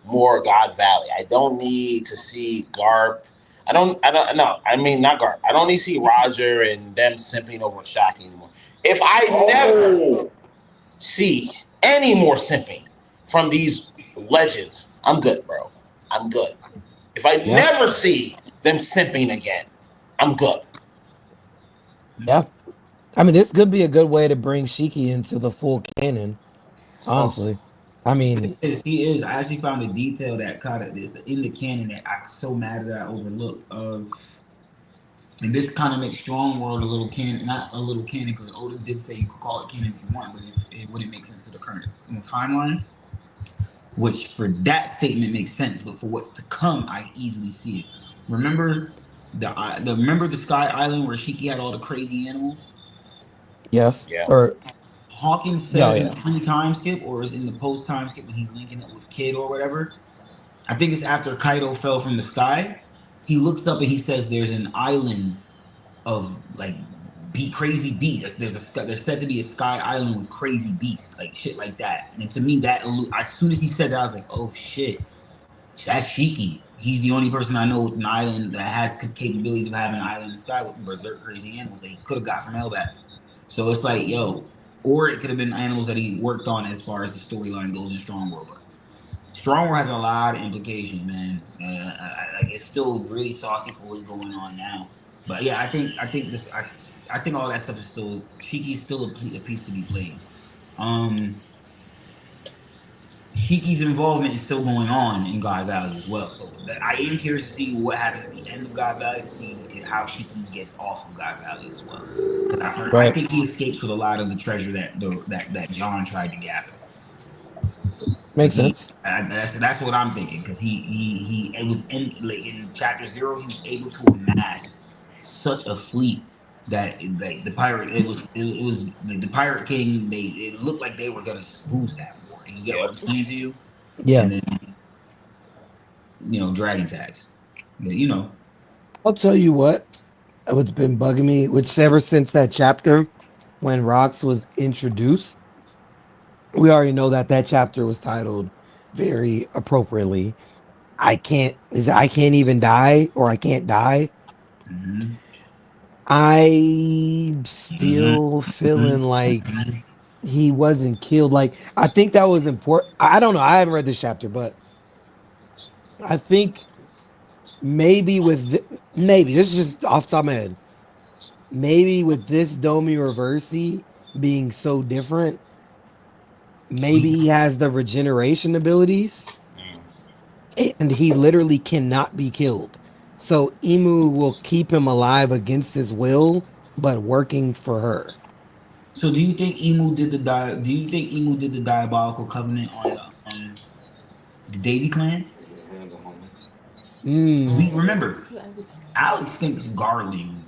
more God Valley. I don't need to see Garp. I don't. No, I mean not Garp. I don't need to see Roger and them simping over Shaki anymore. If I never see any more simping from these legends, I'm good, bro. I'm good. If I yeah, never see them simping again, I'm good. yeah. I mean, this could be a good way to bring Shiki into the full canon. Oh, Honestly, I mean, he is. I actually found a detail that kind of is in the canon that I'm so mad that I overlooked. And this kind of makes Strong World a little canon, not a little canon, because Oda did say you could call it canon if you want, but it wouldn't make sense to the current timeline. Which for that statement makes sense, but for what's to come, I easily see it. Remember remember the Sky Island where Shiki had all the crazy animals? yes, yeah. or Hawkins yeah, says in yeah, the pre-time skip, or is in the post-time skip when he's linking it with Kid or whatever. I think it's after Kaido fell from the sky. He looks up and he says, "There's an island of like crazy beasts. There's said to be a sky island with crazy beasts, like shit like that." And to me, as soon as he said that, I was like, "Oh shit, that's Shiki." He's the only person I know with an island that has capabilities of having an island in the sky with berserk crazy animals that he could have got from Elbap. So it's like, yo, or it could have been animals that he worked on as far as the storyline goes in Strong World. But Strong World has a lot of implications, man. It's still really saucy for what's going on now. But yeah, I think all that stuff is still Shiki's still a piece to be played. Um, Shiki's involvement is still going on in God Valley as well. So I am curious to see what happens at the end of God Valley to see how Shiki gets off of God Valley as well. Because I right. think he escapes with a lot of the treasure that John tried to gather. Because Makes sense. that's what I'm thinking. Because he it was in like in chapter 0, he was able to amass such a fleet that like the pirate it was like the pirate king. It looked like they were gonna lose that war. You get Yeah. what I'm saying to you? Yeah, And then dragon tags. But I'll tell you what's been bugging me, which ever since that chapter when Rox was introduced, we already know that that chapter was titled very appropriately. I can't even die or I can't die. hmm I'm hmm still feeling like he wasn't killed. Like I think that was important. I don't know. I haven't read this chapter, but I think maybe maybe this is just off the top of my head. Maybe with this Domi Reversi being so different, maybe he has the regeneration abilities Mm. and he literally cannot be killed. So Emu will keep him alive against his will, but working for her. So do you think Emu did the do you think Emu did the diabolical covenant on the Davy clan? Mm, We remember Alex thinks Garling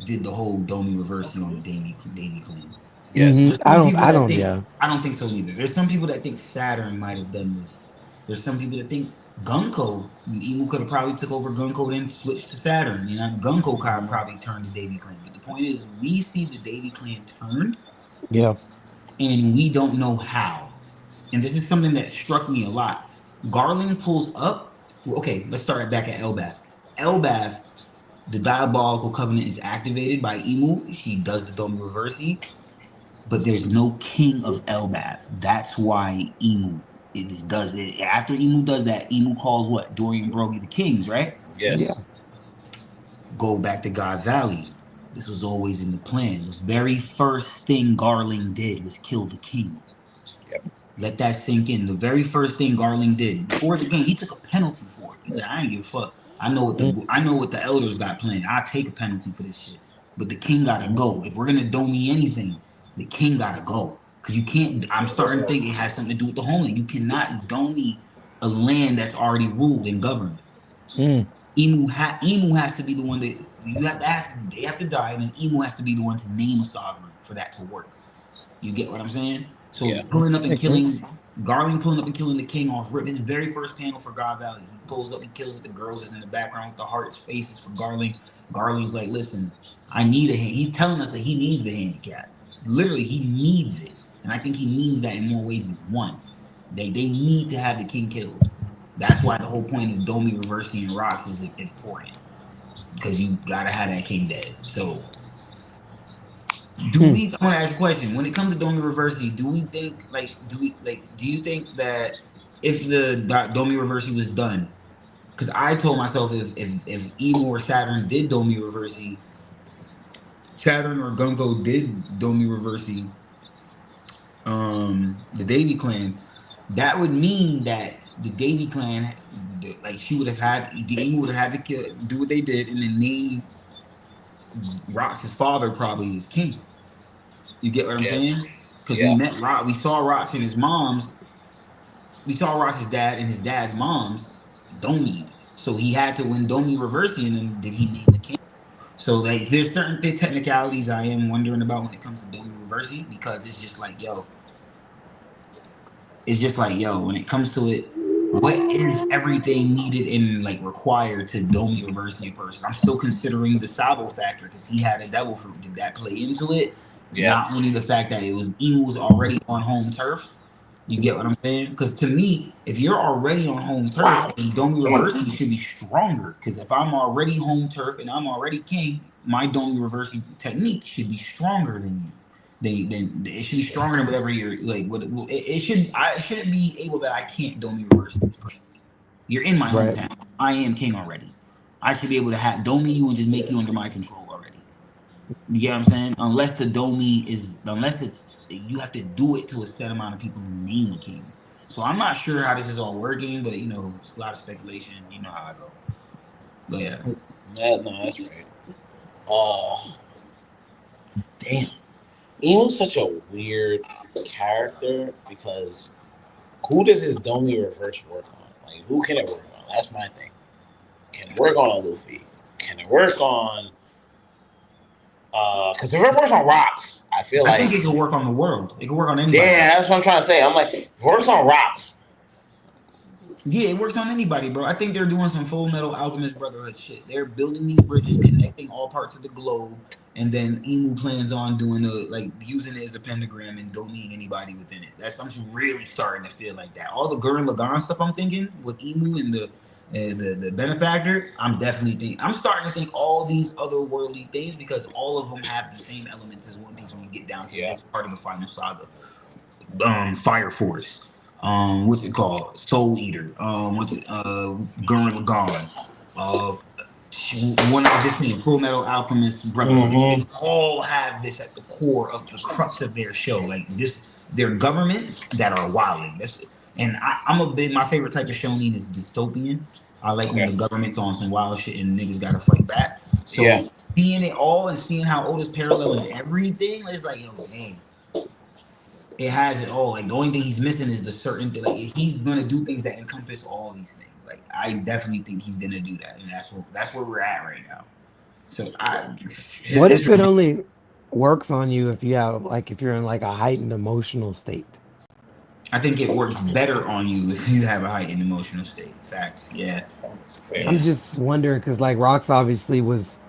did the whole Domi Reversi on the Davy clan. Yes. There's some people I that don't, think yeah. I don't think so neither. There's some people that think Saturn might have done this. There's some people that think Gunko, Emu could have probably took over Gunko, then switched to Saturn. You know, Gunko probably turned the Davy clan. But the point is, we see the Davy clan turned, Yeah. and we don't know how. And this is something that struck me a lot. Garland pulls up. Okay, let's start back at Elbath. Elbath, the diabolical covenant is activated by Emu. She does the Domi Reversi, but there's no king of Elbath. That's why Emu does it. After Emu does that, Emu calls what? Dorian Brogy the kings, right? Yeah. Yes. Go back to God Valley. This was always in the plan. The very first thing Garling did was kill the king. Yep. Let that sink in. The very first thing Garling did before the game, he took a penalty for it. He said, "I ain't give a fuck. Mm, I know what the elders got planned. I take a penalty for this shit. But the king gotta go. If we're gonna donate anything, the king gotta go. Cause you can't. I'm starting to think it has something to do with the homeland. You cannot donate a land that's already ruled and governed. mm, Emu has to be the one that you have to ask. They have to die, and then Emu has to be the one to name a sovereign for that to work. You get what I'm saying? So Yeah. pulling up and makes sense. killing Garland, pulling up and killing the king off rip. His very first panel for God Valley. He pulls up, he kills it. The girls is in the background with the hearts, faces for Garland. Garland's like, listen, I need a hand. He's telling us that he needs the handicap. Literally, he needs it. And I think he needs that in more ways than one. They need to have the king killed. That's why the whole point of Domi reversing and rocks is important. Because you gotta have that king dead. So do Hmm. we? I want to ask a question. When it comes to Domi Reversi, do we think do you think that if the Domi Reversi was done? Because I told myself if Emo or Saturn did Domi Reversi, Saturn or Gunko did Domi Reversi, the Davy clan, that would mean that the Davy clan, like she would have had the Emo would have had to do what they did and then name Rock's father probably as king. You get what I'm Yes. saying? Because we Yeah. met Rock, we saw Rock and his mom's, we saw Rock's dad and his dad's mom's Domi. So he had to win Domi reversing, and then did he name the king? So like, there's certain technicalities I am wondering about when it comes to Domi reversing because it's just like yo, when it comes to it, what is everything needed and like required to Domi reversing a person? I'm still considering the Sabo factor because he had a devil fruit. Did that play into it? Yeah. Not only the fact that Emu was already on home turf. You get what I'm saying? Because to me, if you're already on home turf, Wow. then Domi Come on. reversing should be stronger. Because if I'm already home turf and I'm already king, my Domi reversing technique should be stronger than you. It should be stronger than whatever you're like. It shouldn't be able that I can't Domi reverse this person. You're in my Right. hometown. I am king already. I should be able to have Domi you and just make you under my control already. You get what I'm saying? Unless it's you have to do it to a set amount of people to name a king. So I'm not sure how this is all working, but it's a lot of speculation. You know how I go. But yeah. No, that's right. Uh, damn. Emu's such a weird character because who does his Domi reverse work on? Like, who can it work on? That's my thing. Can it work on a Luffy? Can it work on? Because if it works on rocks, I feel I think like it could work on the world. It could work on anybody. yeah, that's what I'm trying to say. I'm like, if it works on rocks. Yeah, it works on anybody, bro. I think they're doing some Full Metal Alchemist Brotherhood shit. They're building these bridges, connecting all parts of the globe, and then Emu plans on doing using it as a pentagram and donating anybody within it. I'm just really starting to feel like that. All the Gurren Lagann stuff I'm thinking with Emu and the benefactor, I'm starting to think all these otherworldly things because all of them have the same elements as One Piece when you get down to Yeah. this part of the final saga. Fire Force. What's it called? Soul Eater. What's it? Gurren Lagann. Uh, one I was just saying, Full Metal Alchemist Brotherhood. They all have this at the core of the crux of their show. Like this, they're governments that are wilding. And I'm a big. My favorite type of shonen is dystopian. I like when the government's on some wild shit and niggas got to fight back. So seeing it all and seeing how Otis parallels everything, it's like, yo, dang. It has it all. Like the only thing he's missing is the certain thing. Like he's gonna do things that encompass all these things. Like I definitely think he's gonna do that, and that's where we're at right now. So what if it only works on you if you have if you're in like a heightened emotional state? I think it works better on you if you have a heightened emotional state. Facts, yeah. I'm just wondering because like Rox obviously was,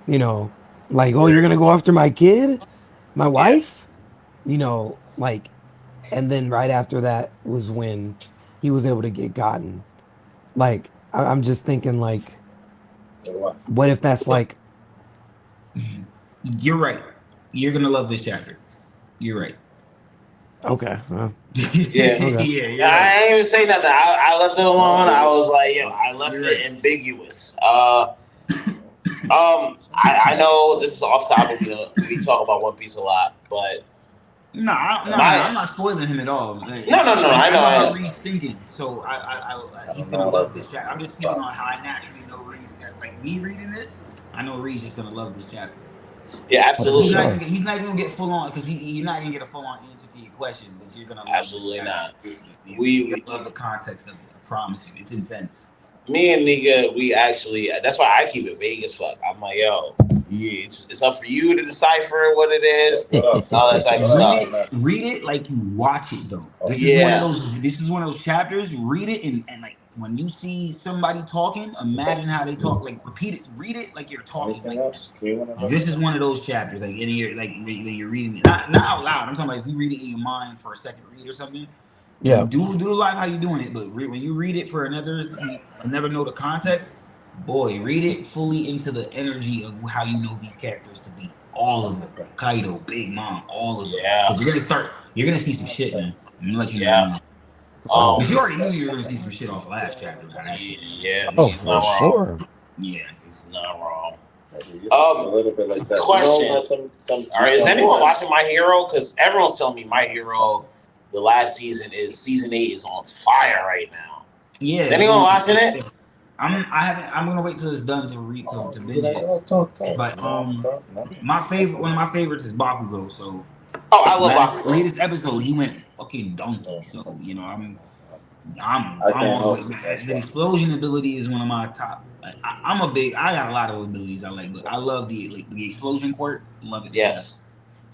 like, oh, you're gonna go after my kid, my wife, like, and then right after that was when he was able to get gotten. Like, I'm just thinking like, what if that's like? You're right. You're gonna love this chapter. You're right. Okay. Yeah. Yeah. I ain't even say nothing. I left it alone. I was like, I left it ambiguous. I know this is off topic. We talk about One Piece a lot, but no, I'm not spoiling him at all. Like, no. I know how Reed's thinking, so he's gonna love this chapter. I'm just feeling on how I naturally know Reed. Like me reading this, I know Reed's just gonna love this chapter. Yeah, absolutely. He's not even gonna get full on because you're not gonna get a full on answer to your question, but you're gonna love absolutely not. We love the context of it. I promise you, it's intense. Me and Nigga, we actually. That's why I keep it vague as fuck. I'm like, yo, it's up for you to decipher what it is, all that type of stuff. Read it like you watch it though. This is one of those chapters. Read it and like when you see somebody talking, imagine how they talk. Like repeat it. Read it like you're talking. Like this is one of those chapters. Like in your like you're reading it, not out loud. I'm talking about if you read it in your mind for a second read or something. Yeah. Do the live how you doing it, but when you read it for another know the context, boy, read it fully into the energy of how you know these characters to be. All of them, Kaido, Big Mom, all of them. Yeah. You're gonna see some shit, man. I'm gonna let you know. But you already knew you were gonna see some shit off last chapter. Yeah. Oh, for sure. Yeah, he's not wrong. A little bit like that. Question: all right, is anyone watching My Hero? Because everyone's telling me My Hero, the last season season 8 is on fire right now. Yeah. Is anyone watching it? I'm gonna wait till it's done to read to binge it. But one of my favorites is Bakugo. So I love Bakugo. Latest episode, he went fucking donkey. So I'm all the way back. The explosion ability is one of my top. I got a lot of abilities I like, but I love the explosion quirk. Love it. Yes.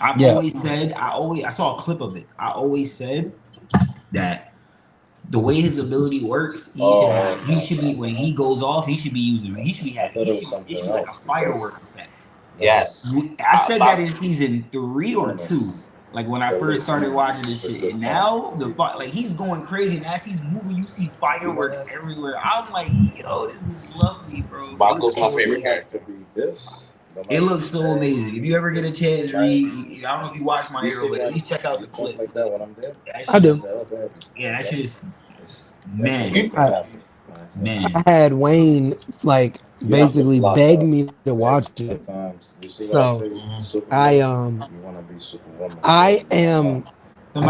I saw a clip of it. I always said that the way his ability works, he should be when he goes off, he should be like a firework effect. Yes. I said that in season 3 or 2. Like when I first started watching this shit, and now he's going crazy, and as he's moving, you see fireworks everywhere. I'm like, yo, this is lovely, bro. Bakugo's my favorite character. It looks so amazing. If you ever get a chance, read. I don't know if you watch My Hero, but at least check out the clip. Like that when I'm there. I do. Yeah, that shit is man. I had Wayne basically beg me to watch it. So I am. I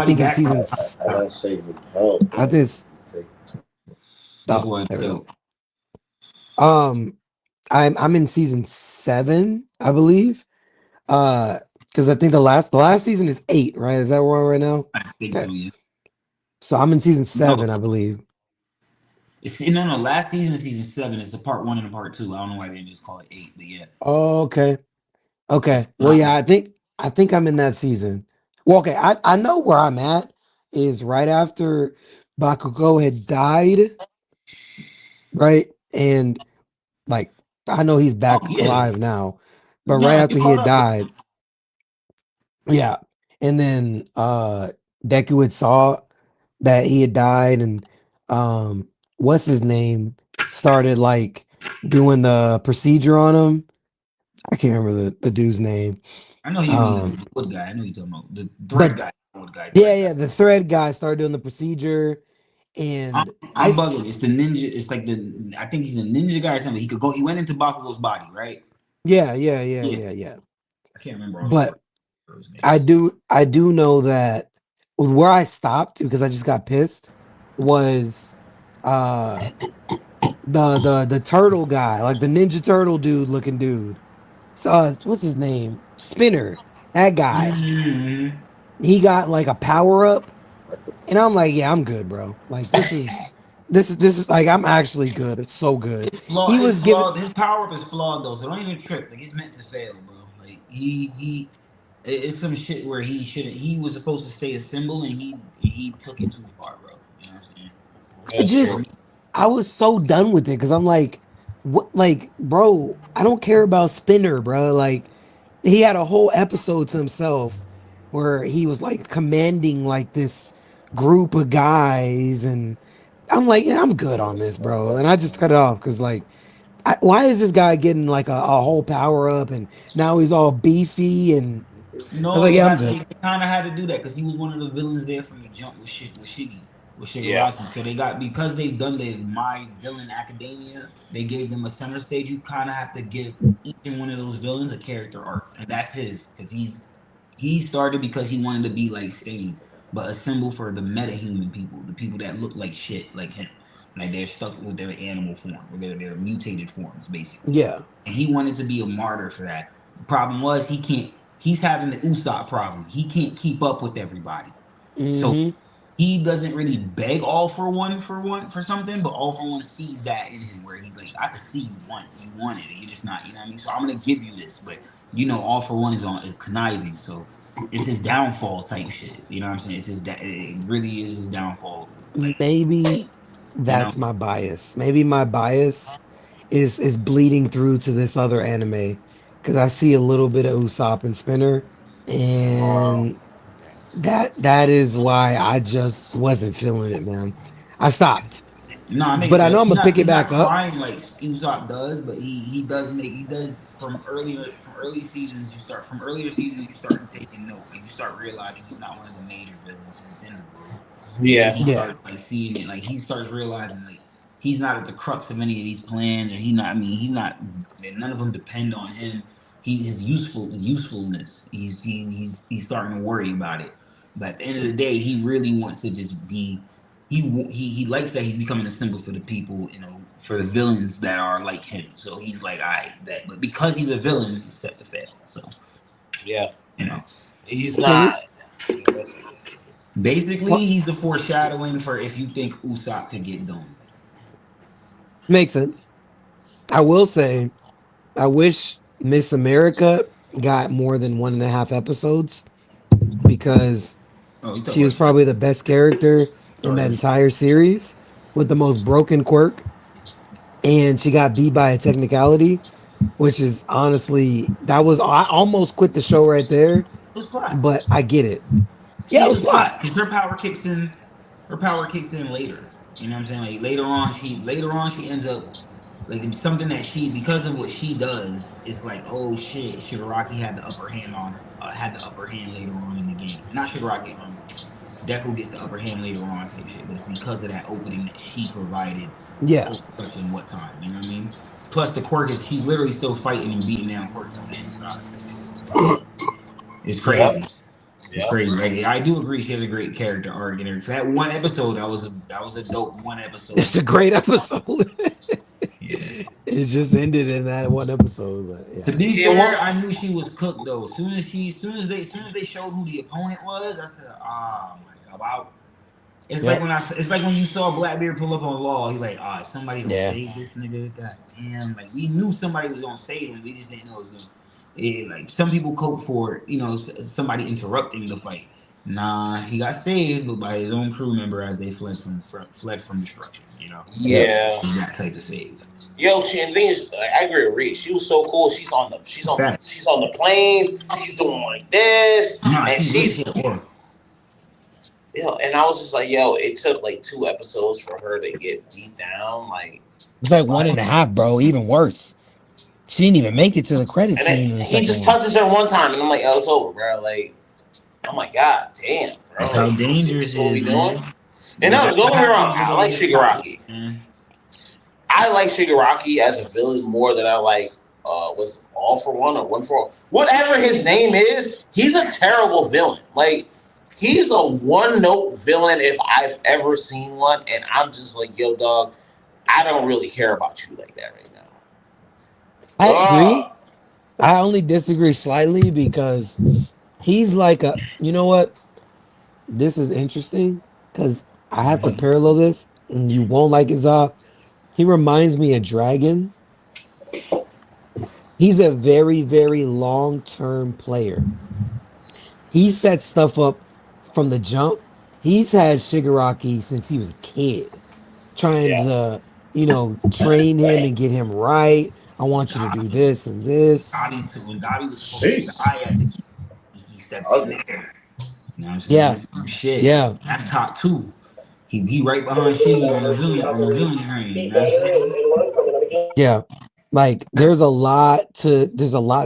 think in season. I just. I'm in season 7, I believe. Because I think the last season is 8, right? Is that where we're right now? I think so, yeah. So I'm in season 7, I believe. No. Last season is season 7. It's the part 1 and the part 2. I don't know why they didn't just call it 8, but yeah. Oh, okay. Well, yeah, I think I'm in that season. Well, okay, I know where I'm at is right after Bakugo had died, right? And I know he's back alive now, but right after he had died, yeah. And then Deku had saw that he had died, and what's his name started doing the procedure on him. I can't remember the dude's name. I know you mean the wood guy. I know you're talking about the thread guy. guy, Yeah, thread guy. yeah. The thread guy started doing the procedure, and I'm bugging. It's the ninja. It's like I think he's a ninja guy or something. He could go. He went into Bakugo's body, right? yeah, yeah, yeah, Yeah. yeah, yeah. I can't remember all the But heroes' I names. do, I do know that where I stopped because I just got pissed was uh the turtle guy, like the Ninja Turtle dude looking dude. So what's his name? Spinner. That guy. Mm-hmm. He got like a power up, and I'm like, yeah, I'm good, bro. Like this is like I'm actually good. It's so good. It's flawed. He It's was giving. flawed. His power up is flawed though, so don't even trip. Like it's meant to fail, bro. Like it's some shit where he shouldn't. He was supposed to stay a symbol, and he took it too far, bro. You know what I'm saying? I That's just true. I was so done with it because I'm like, what? Like, bro, I don't care about Spinner, bro. Like, he had a whole episode to himself where he was like commanding like this group of guys, and I'm like, yeah, I'm good on this, bro. And I just cut it off because like, why is this guy getting like a whole power up and now he's all beefy? And I was No, like, yeah, I'm good. they kind of had to do that because he was one of the villains there from the jump with Shiggy, with Yeah. Shigaraki. So they got because they've done the My Villain Academia, they gave them a center stage. You kind of have to give each and one of those villains a character arc, and that's his because he started because he wanted to be like Stain, but a symbol for the meta-human people, the people that look like shit, like him, like they're stuck with their animal form, or their mutated forms, basically. Yeah. And he wanted to be a martyr for that. The problem was he can't. He's having the Usopp problem. He can't keep up with everybody, so Mm-hmm. he doesn't really beg all for something, but all for one sees that in him where he's like, I can see you want it, you're just not, you know what I mean? So I'm gonna give you this, but all for one is conniving, so it's his downfall type shit. You know what I'm saying? It really is his downfall. Like Maybe you know, that's my bias. Maybe my bias is bleeding through to this other anime because I see a little bit of Usopp and Spinner, Oh, and that is why I just wasn't feeling it, man. I stopped, no, it makes but I know sense. I'm gonna pick it He's not back up. crying like Usopp does, but he does from early seasons. You start from earlier seasons. You start taking note, and you start realizing he's not one of the major villains within the group. And then yeah. he Yeah. starts like seeing it, like he starts realizing like he's not at the crux of any of these plans, or he not. I mean, he's not. None of them depend on him. His usefulness. He's starting to worry about it. But at the end of the day, he really wants to just be he likes that he's becoming a symbol for the people, for the villains that are like him. So he's like, all right, that. But because he's a villain, he's set to fail. So Yeah. you know, He's Okay. not. basically, Well, he's the foreshadowing for if you think Usopp could get done. makes sense. I will say, I wish Miss America got more than 1.5 episodes because Oh, you talk she was about probably the best character in that Stardust. entire series with the most broken quirk, and she got beat by a technicality, which is honestly that was I almost quit the show right there, It was plot. but I get it. Yeah, See, it it was was plot. plot because her power kicks in. Her power kicks in later. You know what I'm saying? Like later on she ends up like it's something that she because of what she does. It's like oh shit, Shigaraki had the upper hand later on in the game. Not Shigaraki. Deku gets the upper hand later on type shit, but it's because of that opening that she provided. Yeah, Oh, such in what time? You know what I mean? Plus the quirk is he's literally still fighting and beating down quirks on the inside type shit. So it's Yep. crazy. It's Yep. crazy. Like, I do agree she has a great character arc in her. For that one episode, that was a dope one episode. it's a great episode. Yeah. It just ended in that one episode. But To yeah, be Yeah. fair, What? I knew she was cooked though. Soon as they showed who the opponent was, I said, "Oh my god!" Wow. yep, It's like when you saw Blackbeard pull up on Law. He's like, "Ah, somebody don't yeah, save this nigga." God damn! Like we knew somebody was gonna save him. We just didn't know it was gonna. Yeah, like some people cope for somebody interrupting the fight. Nah, he got saved, but by his own crew member as they fled from destruction. yep. Yeah. That type of save. Yo, and the thing is, like, I agree with Reed. She was so cool. Facts. She's on the plane. She's doing like this, Nah, and she's she's, really and I was just like, yo, it took like 2 episodes for her to get beat down, like, It's like 1.5, bro. Even worse. She didn't even make it to the credit and then scene in the he second just one. touches her one time, and I'm like, oh, it's over, bro. Like, I'm like, God damn, bro. That's how Like, dangerous this what we is, doing? man. And no, don't get me wrong. I like Shigaraki. I like Shigaraki as a villain more than I like was All for One or One for All. Whatever his name is, he's a terrible villain. Like, he's a one-note villain if I've ever seen one, and I'm just like, yo, dog, I don't really care about you like that right now. I agree. I only disagree slightly because he's like a, you know what? This is interesting because I have to parallel this, and you won't like his he reminds me of Dragon. He's a very, very long-term player. He sets stuff up from the jump. He's had Shigaraki since he was a kid, trying Yeah. to, train him and get him right. I want you to do this and this. When Gotti was supposed to die at the he stepped in there. You know what I'm saying? Yeah. Shit. Yeah. That's top 2. He right behind Shiggy on the villain train. You know what I'm saying? Yeah. Like there's a lot to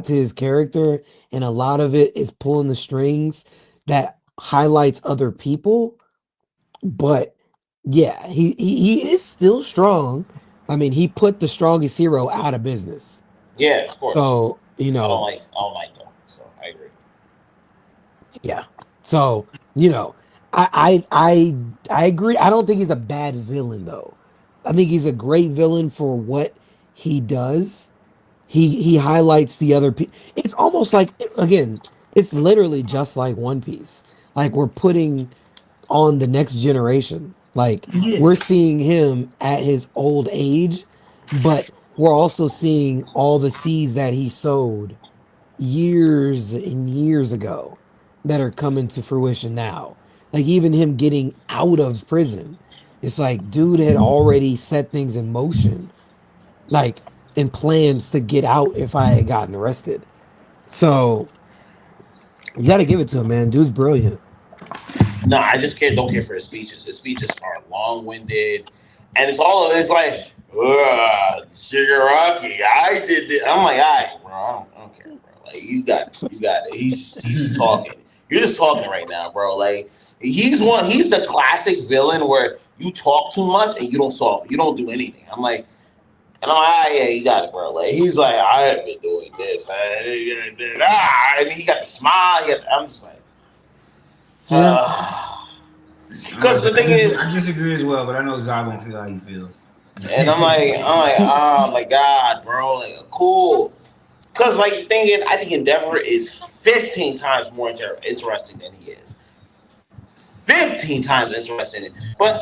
his character, and a lot of it is pulling the strings that highlights other people. But yeah, he is still strong. I mean, he put the strongest hero out of business. Yeah, of course. So, I don't like them. So I agree. Yeah. So, I agree. I don't think he's a bad villain though. I think he's a great villain for what he does. He highlights the other people. It's almost like, again, it's literally just like One Piece. Like we're putting on the next generation. Like we're seeing him at his old age, but we're also seeing all the seeds that he sowed years and years ago that are coming to fruition now. Like even him getting out of prison. It's like dude had already set things in motion. Like and plans to get out if I had gotten arrested. So you got to give it to him, man. Dude's brilliant. No, I just don't care for his speeches. His speeches are long-winded, and it's like, Shigaraki, I did this. I'm like, all right, bro, I don't care, bro. Like, you got it. He's talking. You're just talking right now, bro. Like, he's the classic villain where you talk too much and you don't solve. You don't do anything. I'm like, and I'm like, yeah, you got it, bro. Like, he's like, I have been doing this, and he got the smile. I'm just like. Because the thing is, I disagree as well, but I know Zah gonna feel how you feel. And I'm like, oh my god, bro, like cool. Because like the thing is, I think Endeavor is 15 times more interesting than he is. 15 times interesting. But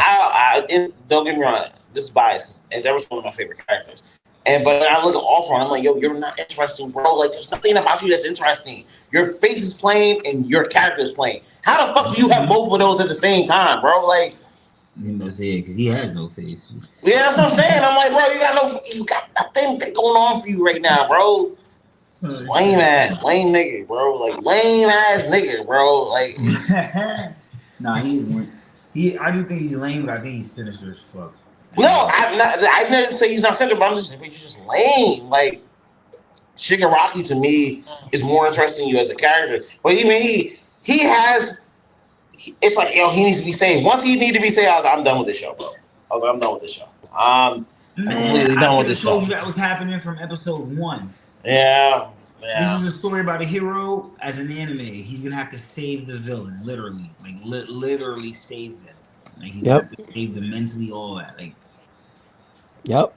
don't get me wrong, this is biased. Endeavor's one of my favorite characters. But when I look at All I'm like, yo, you're not interesting, bro. Like, there's nothing about you that's interesting. Your face is playing and your character is playing. How the fuck do you have both of those at the same time, bro? Like, you know, say because he has no face. Yeah, that's what I'm saying. I'm like, bro, you got nothing going on for you right now, bro. Lame nigga, bro. Like lame ass nigga, bro. Like it's nah, I do think he's lame, but I think he's sinister as fuck. No, I didn't say he's not sinister, but I'm just saying he's just lame. Like Shigaraki to me is more interesting than you as a character. But even he has. It's like, yo, he needs to be saved. Once he need to be saved, I was like, I'm done with this show, bro. I was like, I'm done with this show. I'm completely done with this show. That was happening from episode 1. Yeah. This is a story about a hero as an anime. He's gonna have to save the villain, literally, like literally save them. Like he's gonna have to save them mentally, all that. Like,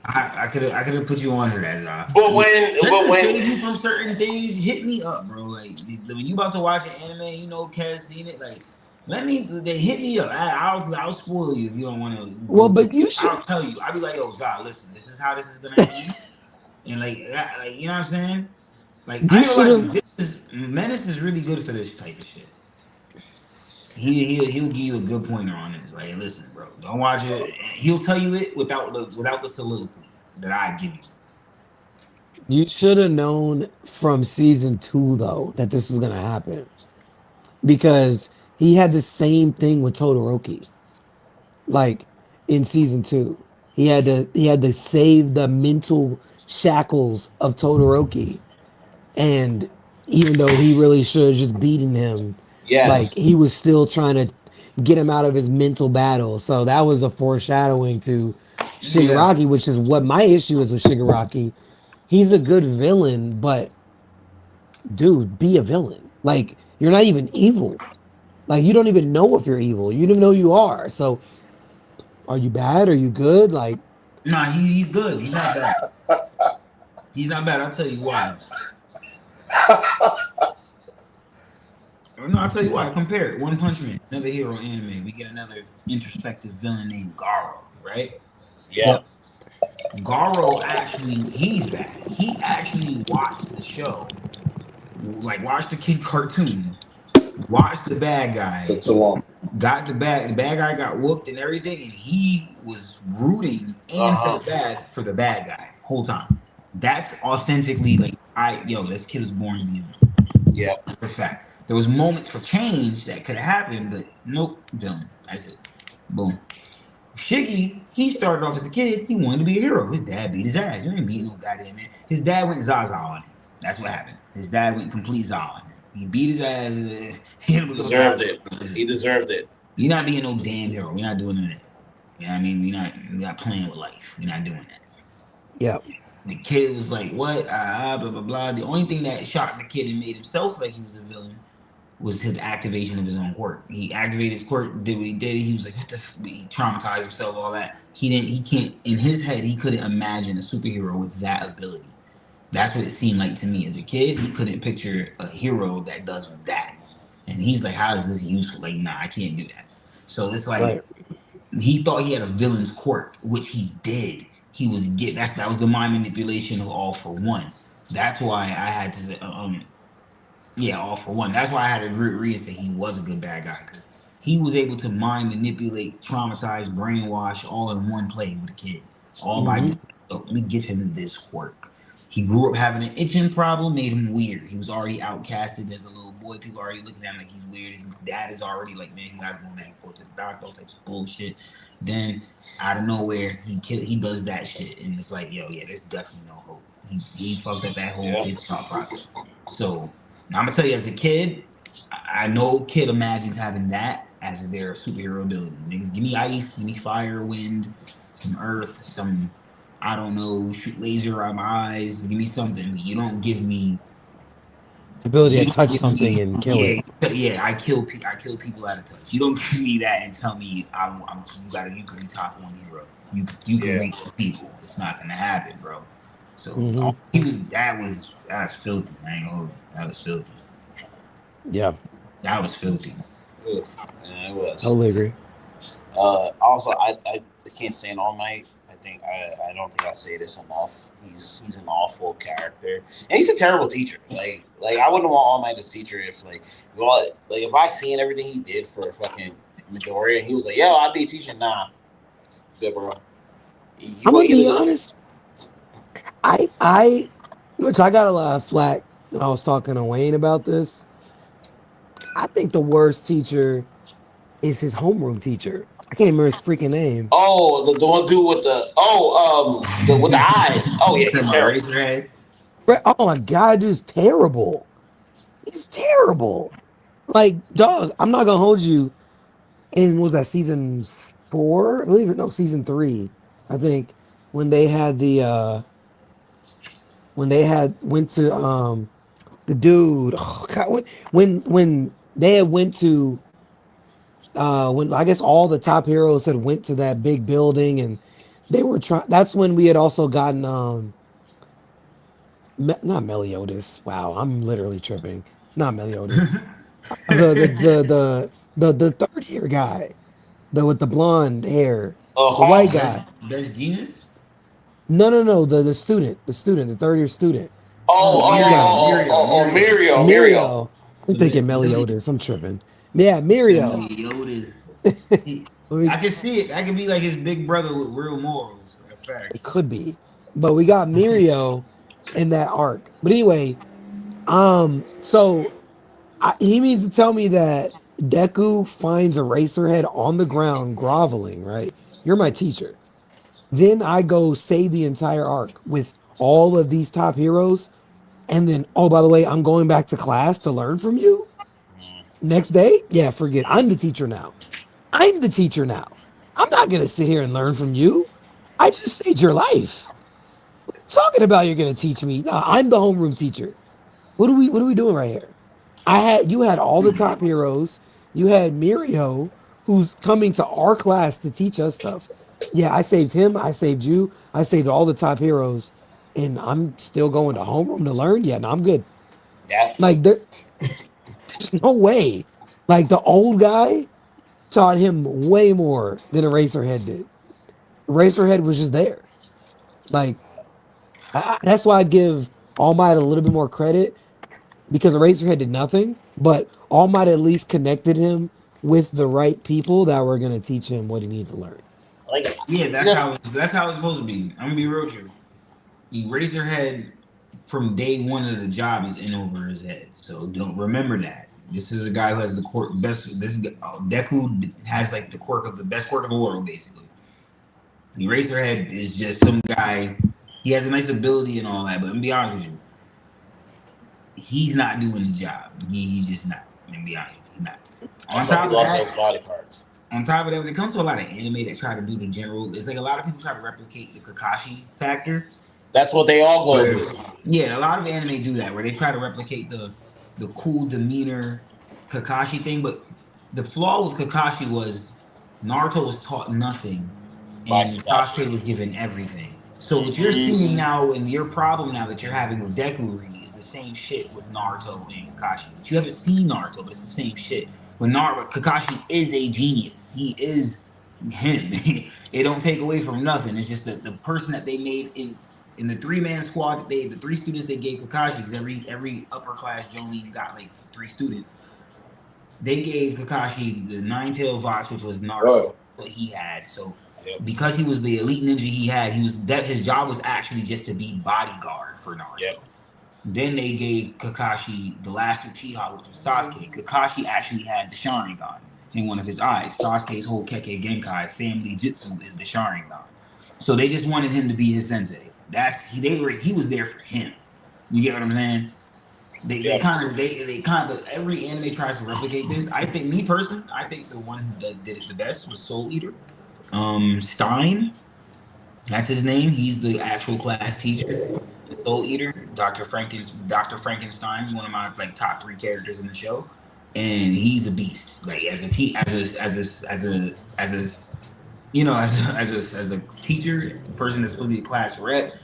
I could have put you on to that, But when save you from certain things, hit me up, bro. Like when you about to watch an anime, you know, Kez seen it, like. They hit me up. I'll spoil you if you don't want to. Well, but you should. I'll tell you. I'll be like, yo, God, listen, this is how this is gonna be, and like that, like you know what I'm saying? Like you should have. Menace is really good for this type of shit. He'll give you a good pointer on this. Like, listen, bro, don't watch it. He'll tell you it without the soliloquy that I give you. You should have known from season 2 though that this was gonna happen, because he had the same thing with Todoroki. Like in season 2, he had to save the mental shackles of Todoroki, and even though he really should have just beaten him, Like Yes. he was still trying to get him out of his mental battle. So that was a foreshadowing to Yeah. Shigaraki, which is what my issue is with Shigaraki. He's a good villain, but dude, be a villain. Like you're not even evil. Like you don't even know if you're evil. You don't even know you are. So are you bad? Are you good? Like Nah, he's good. He's not bad. He's not bad. I'll tell you why. No, I'll tell you why. Compare it. One Punch Man, another hero anime. We get another introspective villain named Garo, right? Yeah. yep. Garo actually, he's bad. He actually watched the show, like watched the kid cartoon, watched the bad guy, Took too long. got the bad guy got whooped and everything, and he was rooting Uh and huh. felt bad for the bad guy whole time. That's authentically like this kid was born to be a villain. Yep. For fact. There was moments for change that could have happened, but nope, villain. That's it. Boom. Shiggy, he started off as a kid. He wanted to be a hero. His dad beat his ass. You ain't beating no goddamn man. His dad went Zaza on him. That's what happened. His dad went complete Zaza on him. He beat his ass. Hit him with those Deserved eyes. it. He deserved it. You're not being no damn hero. We're not doing none of that. You know what I mean? We're not playing with life. We're not doing that. Yep. The kid was like, what? Blah, blah, blah. The only thing that shocked the kid and made himself like he was a villain was his activation of his own quirk. He activated his quirk, did what he did. He was like, what the he traumatized himself, all that. He can't, in his head, he couldn't imagine a superhero with that ability. That's what it seemed like to me as a kid. He couldn't picture a hero that does that. And he's like, how is this useful? Like, nah, I can't do that. So it's like, Right. he thought he had a villain's quirk, which he did. He was that was the mind manipulation of All for One. That's why I had to yeah, All for One. That's why I had to agree and say he was a good bad guy because he was able to mind manipulate, traumatize, brainwash all in one play with a kid, all by Hmm. just let me give him this quirk. He grew up having an itching problem, made him weird. He was already outcasted as a little boy. People already looking at him like he's weird. His dad is already like, man, you guys going back and forth to the doctor, all types of bullshit. Then out of nowhere, he does that shit, and it's like, yo, yeah, there's definitely no hope. He fucked up that whole Yeah. kid's thought process. So I'm gonna tell you, as a kid, I know kid imagines having that as their superhero ability. Niggas, give me ice, give me fire, wind, some earth, some I don't know, shoot laser out my eyes. Give me something. You don't give me. The ability You to don't touch give me. something and kill Yeah, it. yeah. I kill people out of touch. You don't give me that and tell me you can be top one hero. You can Yeah. reach the people. It's not gonna happen, bro. So Hmm. that's filthy. I ain't gonna hold you. That was filthy. Yeah. That was filthy. Ugh. Yeah, it was. Totally agree. Also, I can't stand All Might. I don't think I say this enough. He's an awful character, and he's a terrible teacher. Like I wouldn't want All Might as teacher if if I seen everything he did for fucking Midoriya, and he was like, "Yo, I'd be a teacher." Nah, good bro. You I'm gonna gonna either be honest. I which I got a lot of flack when I was talking to Wayne about this. I think the worst teacher is his homeroom teacher. I can't remember his freaking name. the one dude with with the eyes. Oh yeah, Talking he's about terrible. Eraserhead. Oh my god, dude's terrible. He's terrible. Like, dog, I'm not gonna hold you. In was that season four? I believe it. No, season three. I think when they had when they had went to the dude. Oh god, when they had went to when I guess all the top heroes had went to that big building and they were trying. That's when we had also gotten not Meliodas. Wow, I'm literally tripping. Not Meliodas. The third year guy, the with the blonde hair, the white Hawks. guy. Best Genius. No, the third year student, Oh, white guy, Mirio. Mirio. Mirio. I'm thinking Meliodas. I'm tripping. Yeah, Mirio. Meliodas. He, We, I can see it. I can be like his big brother with real morals. it Facts. could be, but we got Mirio in that arc. But anyway, so he means to tell me that Deku finds Eraserhead on the ground groveling. Right, you're my teacher. Then I go save the entire arc with all of these top heroes. And then, oh, by the way, I'm going back to class to learn from you. Next day, yeah, forget. I'm the teacher now. I'm the teacher now. I'm not gonna sit here and learn from you. I just saved your life. Talking about you're gonna teach me. Nah, I'm the homeroom teacher. What are we doing right here? You had all the top heroes. You had Mirio, who's coming to our class to teach us stuff. Yeah, I saved him. I saved you. I saved all the top heroes, and I'm still going to homeroom to learn. Yeah, no, I'm good. That Like there's no way. Like the old guy taught him way more than Eraserhead did. Eraserhead was just there. Like that's why I give All Might a little bit more credit because Eraserhead did nothing, but All Might at least connected him with the right people that were going to teach him what he needed to learn. like Yeah, just that's how it's supposed to be. I'm gonna be real with you. Eraserhead from day one of the job is in over his head. So don't remember that. This is a guy who has the best. Deku has like the quirk of the best quirk of the world, basically. Eraserhead is just some guy. He has a nice ability and all that, but let me be honest with you, he's not doing the job. He's just not. Let me be honest, he's not. On that's why he top of lost that, those body parts. on top of that, when it comes to a lot of anime that try to do the general, it's like a lot of people try to replicate the Kakashi factor. That's what they all go Where, through. yeah, a lot of anime do that, where they try to replicate the cool demeanor Kakashi thing. But the flaw with Kakashi was Naruto was taught nothing, By and Kakashi. Sasuke was given everything. So what you're seeing now, and your problem now that you're having with Deku is the same shit with Naruto and Kakashi. But you haven't seen Naruto, but it's the same shit. When Naruto, Kakashi is a genius. He is him. It don't take away from nothing. It's just the person that they made in the 3-man squad that the 3 students they gave Kakashi, because every upper class Jonin got like 3 students. They gave Kakashi the 9-tail Fox, which was Naruto, what he had. So because he was the elite ninja his job was actually just to be bodyguard for Naruto. Yep. Then they gave Kakashi the last Uchiha, which was Sasuke. Kakashi actually had the Sharingan in one of his eyes. Sasuke's whole Kekkei Genkai family jutsu is the Sharingan. So they just wanted him to be his sensei. He was there for him. You get what I'm saying? They kind of every anime tries to replicate this. I think me personally, I think the one that did it the best was Soul Eater. Stein, that's his name. He's the actual class teacher. Soul Eater, Dr. Frankenstein, one of my like top 3 characters in the show, and he's a beast. Like as a teacher, person that's supposed to be a class rep,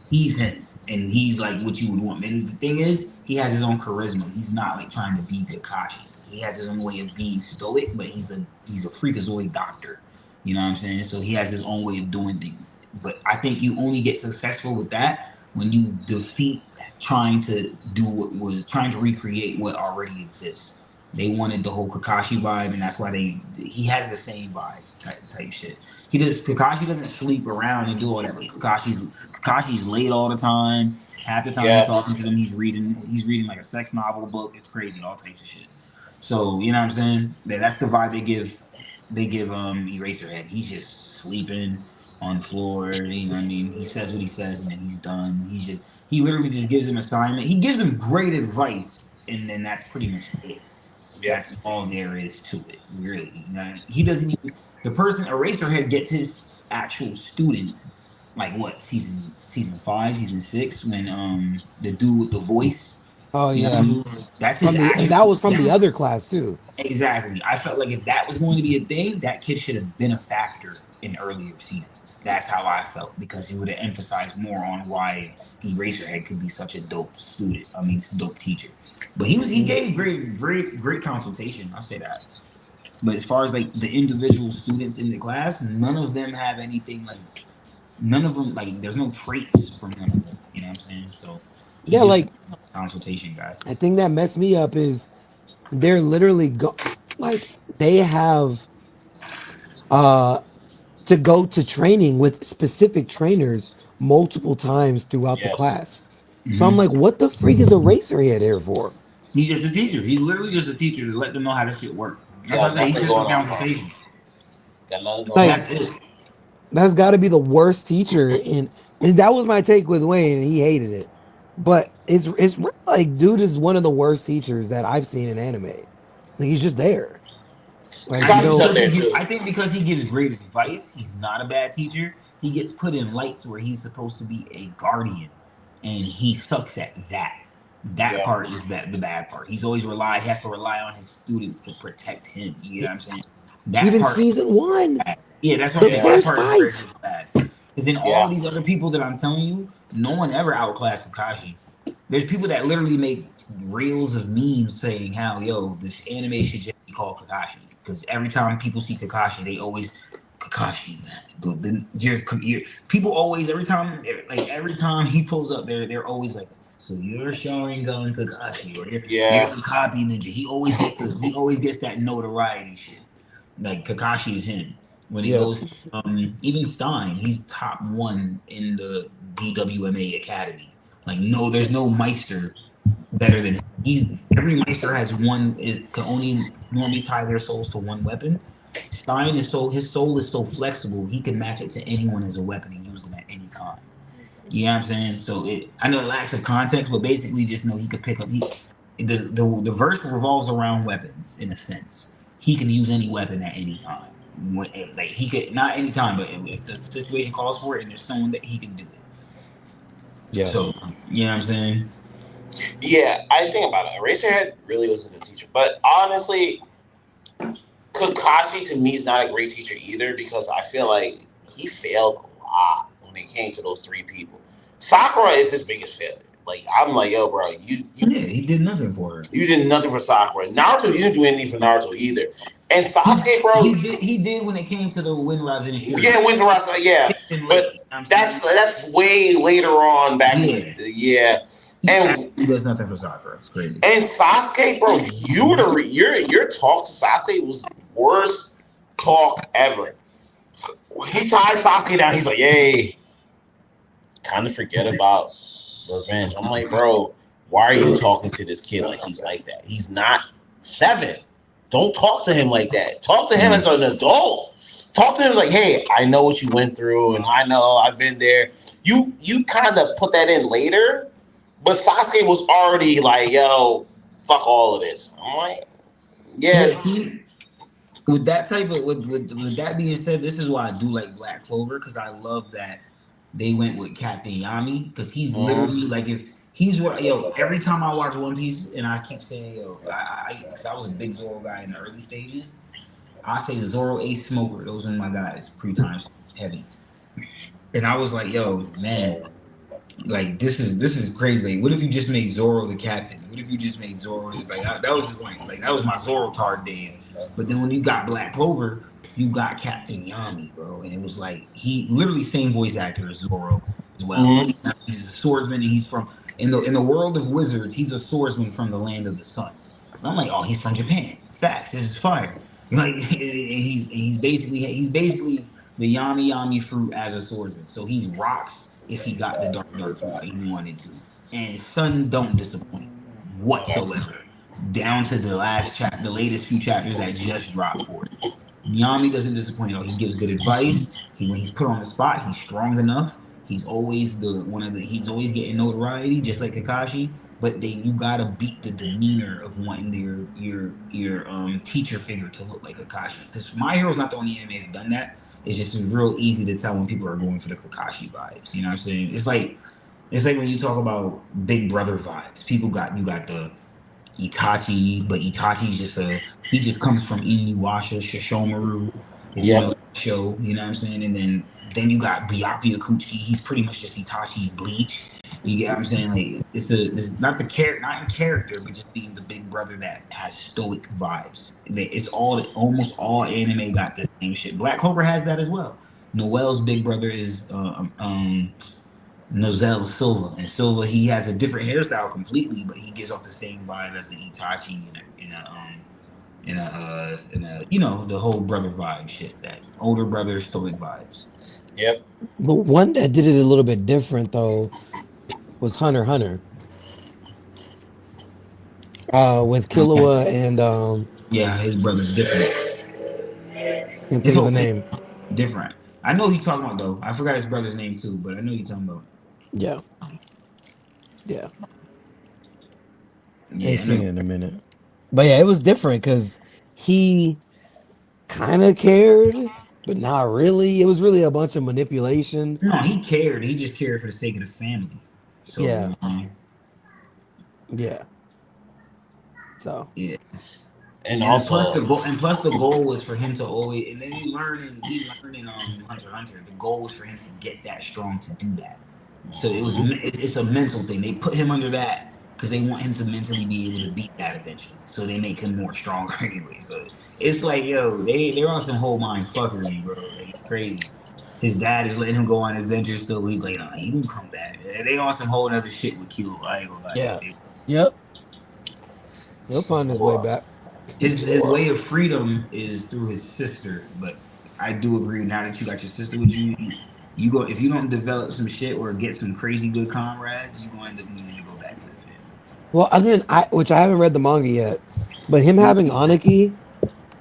he's him. And he's like what you would want. And the thing is, he has his own charisma. He's not like trying to be Kakashi. He has his own way of being stoic, but he's a freakazoid doctor. You know what I'm saying? So he has his own way of doing things. But I think you only get successful with that when you defeat trying to recreate what already exists. They wanted the whole Kakashi vibe, and that's why he has the same vibe type shit. Kakashi doesn't sleep around and do all that, but Kakashi's late all the time. Half the time you're talking to them, he's reading like a sex novel book. It's crazy, all types of shit. So you know what I'm saying? That's the vibe they give Eraserhead. He's just sleeping on the floor. You know what I mean? He says what he says and then he's done. He literally just gives him assignment. He gives him great advice, and then that's pretty much it. That's all there is to it, really. He doesn't even Eraserhead gets his actual student like what season 5, season 6 when the dude with the voice. Oh yeah, that's his and that was from the other class too. Exactly. I felt like if that was going to be a thing, that kid should have been a factor in earlier seasons. That's how I felt, because he would have emphasized more on why Eraserhead could be such a dope dope teacher. But he gave great consultation. I'll say that. But as far as like the individual students in the class, none of them have anything like. None of them like. There's no traits from none of them. You know what I'm saying? So yeah, like consultation guy. I think that messed me up is they're literally they have to go to training with specific trainers multiple times throughout the class. So I'm like, what the freak is Eraserhead here for? He's just a teacher. He's literally just a teacher to let them know how this shit works. He's just a consultation. That's it. That's got to be the worst teacher, and that was my take with Wayne, and he hated it. But it's like, dude is one of the worst teachers that I've seen in anime. Like he's just there. Like you Kakashi's know, up there too. I think because he gives great advice, he's not a bad teacher. He gets put in lights where he's supposed to be a guardian, and he sucks at that. That Yeah. part is the bad part. He's always has to rely on his students to protect him. You know what I'm saying? That even part, season 1, yeah, that's what the I'm saying. That first part is where fight. it's bad. Because then all these other people that I'm telling you, no one ever outclassed Kakashi. There's people that literally make reels of memes saying how, yo, this anime should just be called Kakashi. Because every time people see Kakashi, they always Kakashi. People always every time he pulls up, they're always like, so you're Sharingan Kakashi or you're Kakashi Ninja. He always gets that notoriety shit. Like Kakashi's him. When he goes, even Stein, he's top 1 in the DWMA Academy. Like no, there's no Meister better than him. Every Meister has can only normally tie their souls to one weapon. Stein is his soul is so flexible he can match it to anyone as a weapon and use them at any time. You know what I'm saying? So I know it lacks of context, but basically just know he could pick up the verse revolves around weapons in a sense. He can use any weapon at any time. Like he could not any time, but if the situation calls for it and there's someone that he can do it. Yeah. So you know what I'm saying? Yeah, I think about it. Eraserhead really was a good teacher, but honestly, Kakashi to me is not a great teacher either because I feel like he failed a lot when it came to those 3 people. Sakura is his biggest failure. Like I'm like, yo, bro, he did nothing for her. You did nothing for Sakura. Naruto, you didn't do anything for Naruto either. And Sasuke, bro, he did when it came to the Windrise Initiative. Yeah, Windrise, yeah, but that's way later on back in and he does nothing for Sakura. It's crazy. And Sasuke, bro, your talk to Sasuke was worst talk ever. He tied Sasuke down. He's like, "Yay!" Kind of forget about revenge. I'm like, bro, why are you talking to this kid like he's like that? He's not 7. Don't talk to him like that. Talk to him as an adult. Talk to him like, hey, I know what you went through, and I know I've been there. You kind of put that in later, but Sasuke was already like, yo, fuck all of this. I'm like, yeah. With that type of with that being said, this is why I do like Black Clover because I love that they went with Captain Yami because he's literally like if he's what every time I watch One Piece and I keep saying I was a big Zoro guy in the early stages. I say Zoro, Ace, Smoker. Those are my guys pre-times heavy, and I was like, yo, man. Like this is crazy. Like, what if you just made Zoro the captain? What if you just made Zoro that was just like that was my Zoro Tard days. But then when you got Black Clover, you got Captain Yami, bro, and it was like he literally same voice actor as Zoro as well. He's a swordsman, and he's from in the world of wizards. He's a swordsman from the land of the sun. And I'm like, oh, he's from Japan. Facts. This is fire. Like he's basically the Yami fruit as a swordsman. So he's rocks. If he got the dark fruit like he wanted to, and Sun don't disappoint whatsoever, down to the the latest few chapters that just dropped for it. Yami doesn't disappoint at all. He gives good advice. When he's put on the spot, he's strong enough. He's always he's always getting notoriety, just like Kakashi. But you gotta beat the demeanor of wanting your teacher figure to look like Kakashi. Because My Hero's not the only anime that's done that. It's just real easy to tell when people are going for the Kakashi vibes. You know what I'm saying? It's like when you talk about Big Brother vibes. You got the Itachi, but Itachi's he just comes from Inuyasha, Shishomaru, you know the show. You know what I'm saying? And then you got Byakuya Kuchi. He's pretty much just Itachi Bleach. You get what I'm saying? Like it's not in character, but just being the big brother that has stoic vibes. It's almost all anime got the same shit. Black Clover has that as well. Noel's big brother is Nozel Silva, and Silva he has a different hairstyle completely, but he gives off the same vibe as the Itachi in a the whole brother vibe shit, that older brother stoic vibes. Yep. But one that did it a little bit different though was Hunter x Hunter. With Killua and his brother's different. Can't think of the name. Different. I know who you're talking about though. I forgot his brother's name too, but I know you're talking about. Yeah. Ain't seen it in a minute. But yeah, it was different because he kind of cared, but not really. It was really a bunch of manipulation. No, he cared. He just cared for the sake of the family. So Yeah, yeah. So yeah. And And plus also, the goal was for him to always, and then we learned in Hunter x Hunter, the goal was for him to get that strong to do that. So it's a mental thing. They put him under that because they want him to mentally be able to beat that eventually. So they make him more stronger anyway. So it's like, yo, they're on some whole mind fuckery, bro. Like, it's crazy. His dad is letting him go on adventures still. He's like, nah, he can come back. They on some whole other shit with Q. I ain't gonna lie. yeah, yep. He'll find his way back. His way of freedom is through his sister, but I do agree. Now that you got your sister with you, you go if you don't develop some shit or get some crazy good comrades, you gonna end up needing to go back to the family. Well, again, which I haven't read the manga yet, but him having Aniki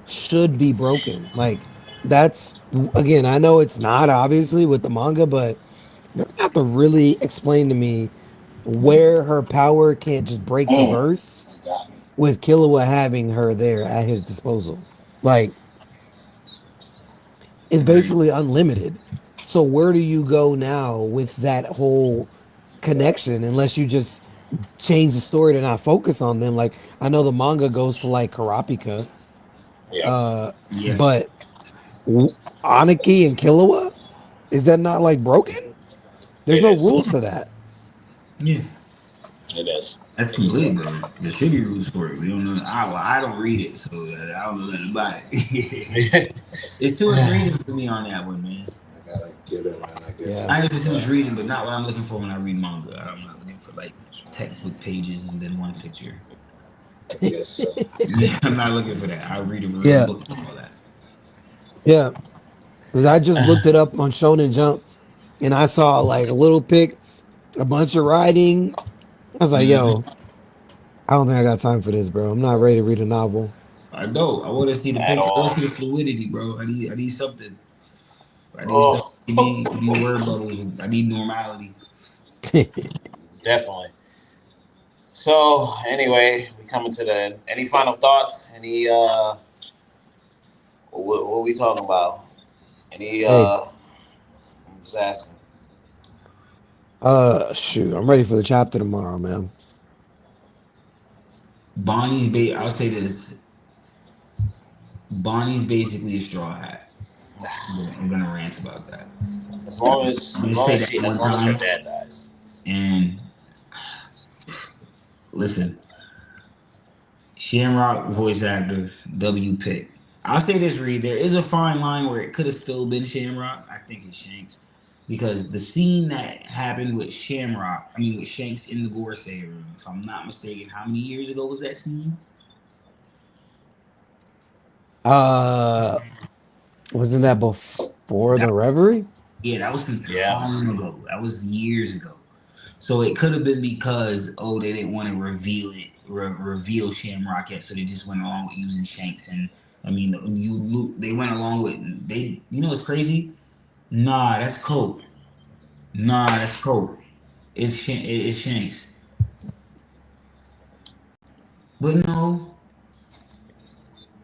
should be broken. Like that's again, I know it's not obviously with the manga, but they're gonna have to really explain to me where her power can't just break the verse with Killua having her there at his disposal. Like it's Right. basically unlimited. So where do you go now with that whole connection unless you just change the story to not focus on them? Like I know the manga goes for like Karapika, yeah, uh, Yeah. but Aniki and Killua, is that not like broken? There's it no is. rules to that. Yeah. It is. That's complete, bro. There should be rules for it. We don't know. I don't read it, so I don't know nothing about it. It's too much reading for me on that one, man. I gotta get it, man. I guess. Yeah. I guess it's too much reading, but not what I'm looking for when I read manga. I'm not looking for like textbook pages and then one picture. I guess so. Yeah, I'm not looking for that. I read a real Yeah. book and all that. Yeah. Because I just looked it up on Shonen Jump and I saw like a little pic, a bunch of writing. I was like, yo, I don't think I got time for this, bro. I'm not ready to read a novel. I know. I want to see the At picture. I want all. to see the fluidity, bro. I need something. I need something. Oh, Give me word bubbles. I need normality. definitely. So anyway, we coming to the end. Any final thoughts? Any what we talking about? Any I'm just asking. Shoot, I'm ready for the chapter tomorrow, man. I'll say this. Bonnie's basically a straw hat. I'm gonna rant about that. As long as I'm gonna say that as one long as her time. dad dies. And listen, Shamrock voice actor W Pick. I'll say this, Reed. There is a fine line where it could have still been Shamrock. I think it's Shanks. Because the scene that happened with with Shanks in the Gorosei room, if I'm not mistaken, how many years ago was that scene? Wasn't that before the Reverie? Yeah, that was some Yeah. time ago. That was years ago. So it could have been because they didn't want to reveal Shamrock yet, so they just went along with using Shanks. And I mean, they went along with they. You know what's crazy? Nah, that's Cope. Nah, that's Cope. It's Shanks. But no,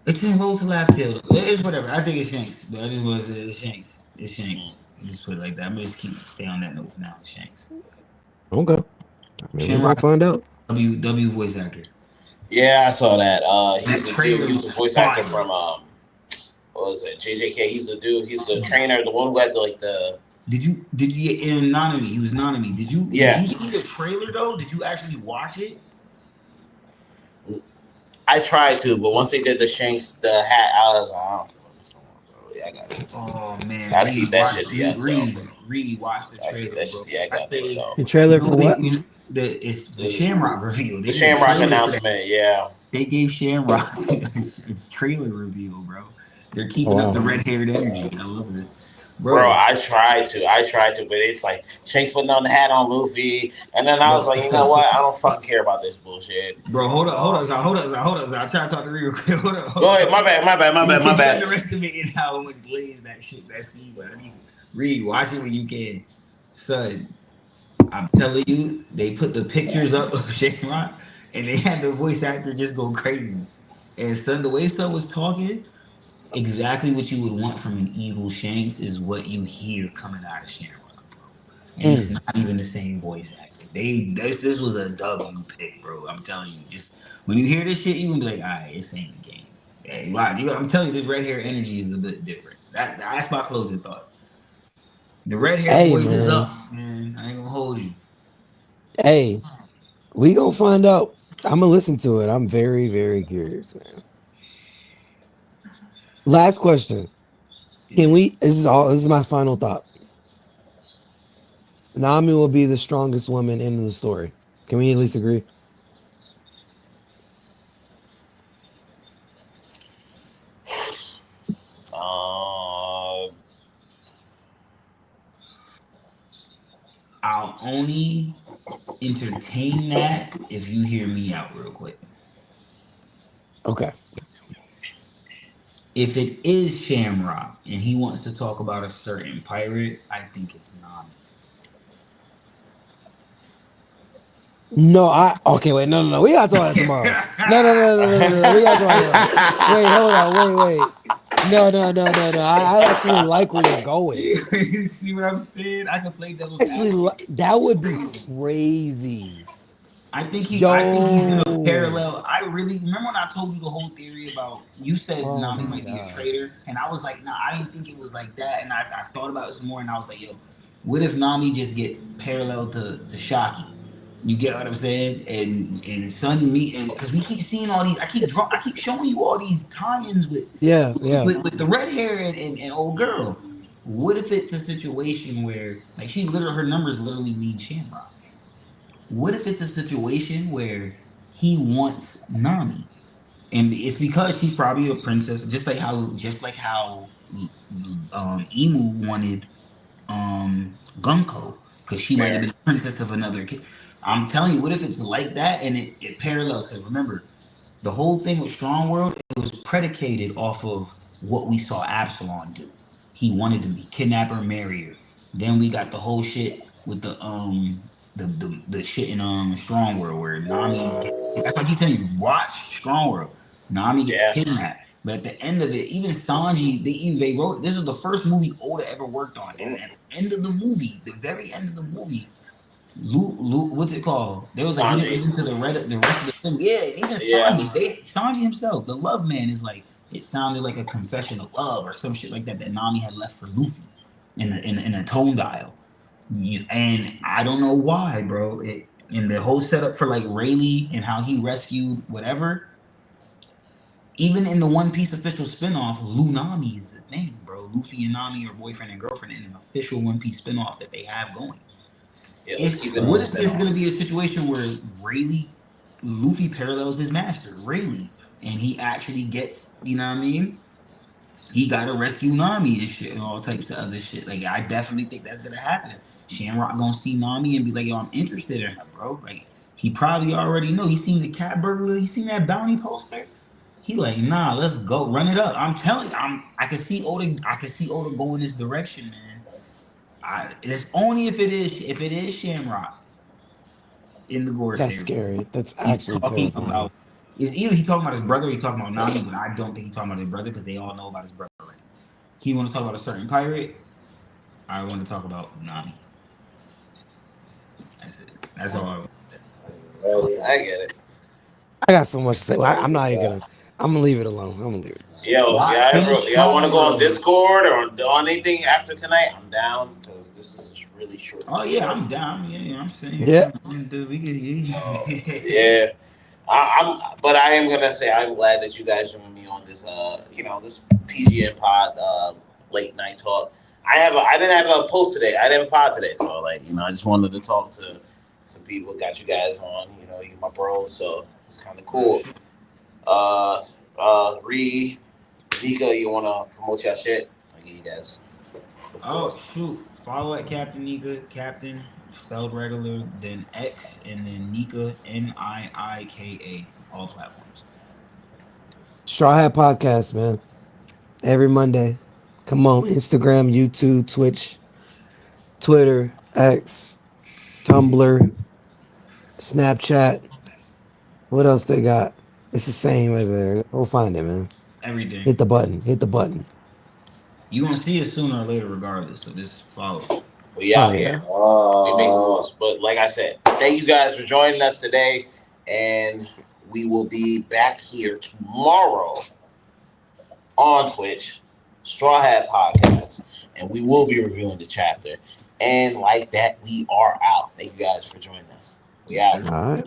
it's in Roll to Laugh Tale. It's whatever. I think it's Shanks, but I just want to say it's Shanks. It's Shanks. Just put it like that. I'm gonna just stay on that note for now. It's Shanks. Okay. Maybe we're gonna Shamrock, find out. W voice actor. Yeah, I saw that. He's That the trailer dude. He's the was voice actor fire. from what was it? JJK. He's the dude. He's the trainer. The one who had the. Did you in Nanami? He was Nanami. Yeah. Did you see the trailer though? Did you actually watch it? I tried to, but once they did the Shanks, the hat, I was like, I don't feel this no more, bro. Yeah, I got it. Oh man, I'll keep that shit to Watch the I trailer. keep that shit Bro. to you. I got that. So The trailer for what? It's the Shamrock reveal. the Shamrock announcement, yeah. They gave Shamrock its trailer reveal, bro. They're keeping up the red-haired energy. I love this. Bro, I tried to, but it's like Shanks putting on the hat on Luffy, and then I was like, you know what? I don't fucking care about this bullshit. Bro, hold on. I'm trying to talk to Reed real quick. Hold on. Go ahead, my bad. Underestimating how much glaze that scene, but I mean, Reed, watch it when you can. Son, I'm telling you, they put the pictures up of Shamrock, and they had the voice actor just go crazy. And son, the way son was talking, exactly what you would want from an evil Shanks is what you hear coming out of Shamrock, bro. And it's Mm. not even the same voice actor. This was a W pick, bro. I'm telling you, just when you hear this shit, you gonna be like, all right, it's ain't the game. Hey, wow, I'm telling you, this red hair energy is a bit different. That's my closing thoughts. The red hair Hey, boys is man. up, man. I ain't gonna hold you. Hey, we gonna find out. I'm gonna listen to it. I'm very, very curious, man. Last question. Can Yeah. we? This is all. This is my final thought. Nami will be the strongest woman in the story. Can we at least agree? Uh, I'll only entertain that if you hear me out real quick. Okay. If it is Shamrock and he wants to talk about a certain pirate, I think it's Nami. No, I okay. Wait, no. We gotta talk about it tomorrow. No. We gotta talk about it tomorrow. Wait, hold on. Wait. No. I actually like where you're going. See what I'm saying? I can play devil's Actually, advocate. that would be crazy. I think he's gonna Yo. parallel. I really remember when I told you the whole theory about you said Oh Nami my might be a gosh. traitor, and I was like, nah, I didn't think it was like that. And I've thought about it some more, and I was like, yo, what if Nami just gets parallel to Shaki? You get what I'm saying? And Sun meet and because we keep seeing all these, I keep showing you all these tie-ins with Yeah. with the red hair and old girl. What if it's a situation where like she literally her numbers literally mean Shamrock? What if it's a situation where he wants Nami? And it's because she's probably a princess, just like how Emu wanted Gunko, because she might have fair. been the princess of another kid. I'm telling you, what if it's like that and it parallels? Because remember, the whole thing with Strong World, it was predicated off of what we saw Absalom do. He wanted to be kidnapper, marry her. Then we got the whole shit with the shit in Strong World where Nami get, that's why I keep telling you, watch Strong World. Nami gets Yeah. kidnapped. But at the end of it, even Sanji, they wrote this was the first movie Oda ever worked on. And at the end of the movie, the very end of the movie, what's it called? They was like he didn't Sanji. listen to the rest of the film. Yeah, even Yeah. Sanji himself, the love man is like it sounded like a confession of love or some shit like that that Nami had left for Luffy in a tone dial. And I don't know why, bro. And the whole setup for like Rayleigh and how he rescued whatever. Even in the One Piece official spinoff, Lunami is the thing, bro. Luffy and Nami are boyfriend and girlfriend in an official One Piece spinoff that they have going. Yeah, let's If keep it on what if there's gonna spinoff. be a situation where Rayleigh, Luffy parallels his master, Rayleigh, and he actually gets, you know what I mean? He gotta rescue Nami and shit and all types of other shit. Like I definitely think that's gonna happen. Shamrock gonna see Nami and be like, yo, I'm interested in her, bro. Like he probably already know. He seen the cat burglar, he seen that bounty poster. He like, nah, let's go run it up. I'm telling you, I can see Oda going this direction, man. It's only if it is Shamrock in the Gore That's series. scary. That's He's actually talking terrifying. about is either he talking about his brother or he talking about Nami, but I don't think he's talking about his brother because they all know about his brother already. He want to talk about a certain pirate. I want to talk about Nami. That's it. That's all. I get it. I got so much to say. Ready I'm with not even that. gonna. I'm gonna leave it alone. I'm gonna leave it. Yo, if Watch finish y'all want to Strong go on World. Discord or on anything after tonight, I'm down because this is a really short Oh yeah, show. I'm down. Yeah, I'm sitting here Yeah. chilling. Dude, we can. Yeah, but I am gonna say I'm glad that you guys joined me on this. This PGN pod late night talk. I didn't have a post today. I didn't have a pod today, so I just wanted to talk to some people. Got you guys on. You my bros, so it's kind of cool. Ree, Nika, you wanna promote your shit? I give you guys the floor. Oh shoot! Follow at Captain Nika, Captain spelled regular, then X, and then Nika Niika, all platforms. Straw Hat Podcast, man. Every Monday. Come on. Instagram, YouTube, Twitch, Twitter, X, Tumblr, Snapchat. What else they got? It's the same right there. Go find it, man. Everything. Hit the button. Hit the button. You gonna see it sooner or later, regardless. So just follow. We Oh out yeah. here. We make moves. But like I said, thank you guys for joining us today. And we will be back here tomorrow on Twitch, Straw Hat Podcast. And we will be reviewing the chapter. And like that, we are out. Thank you guys for joining us. We out. All right.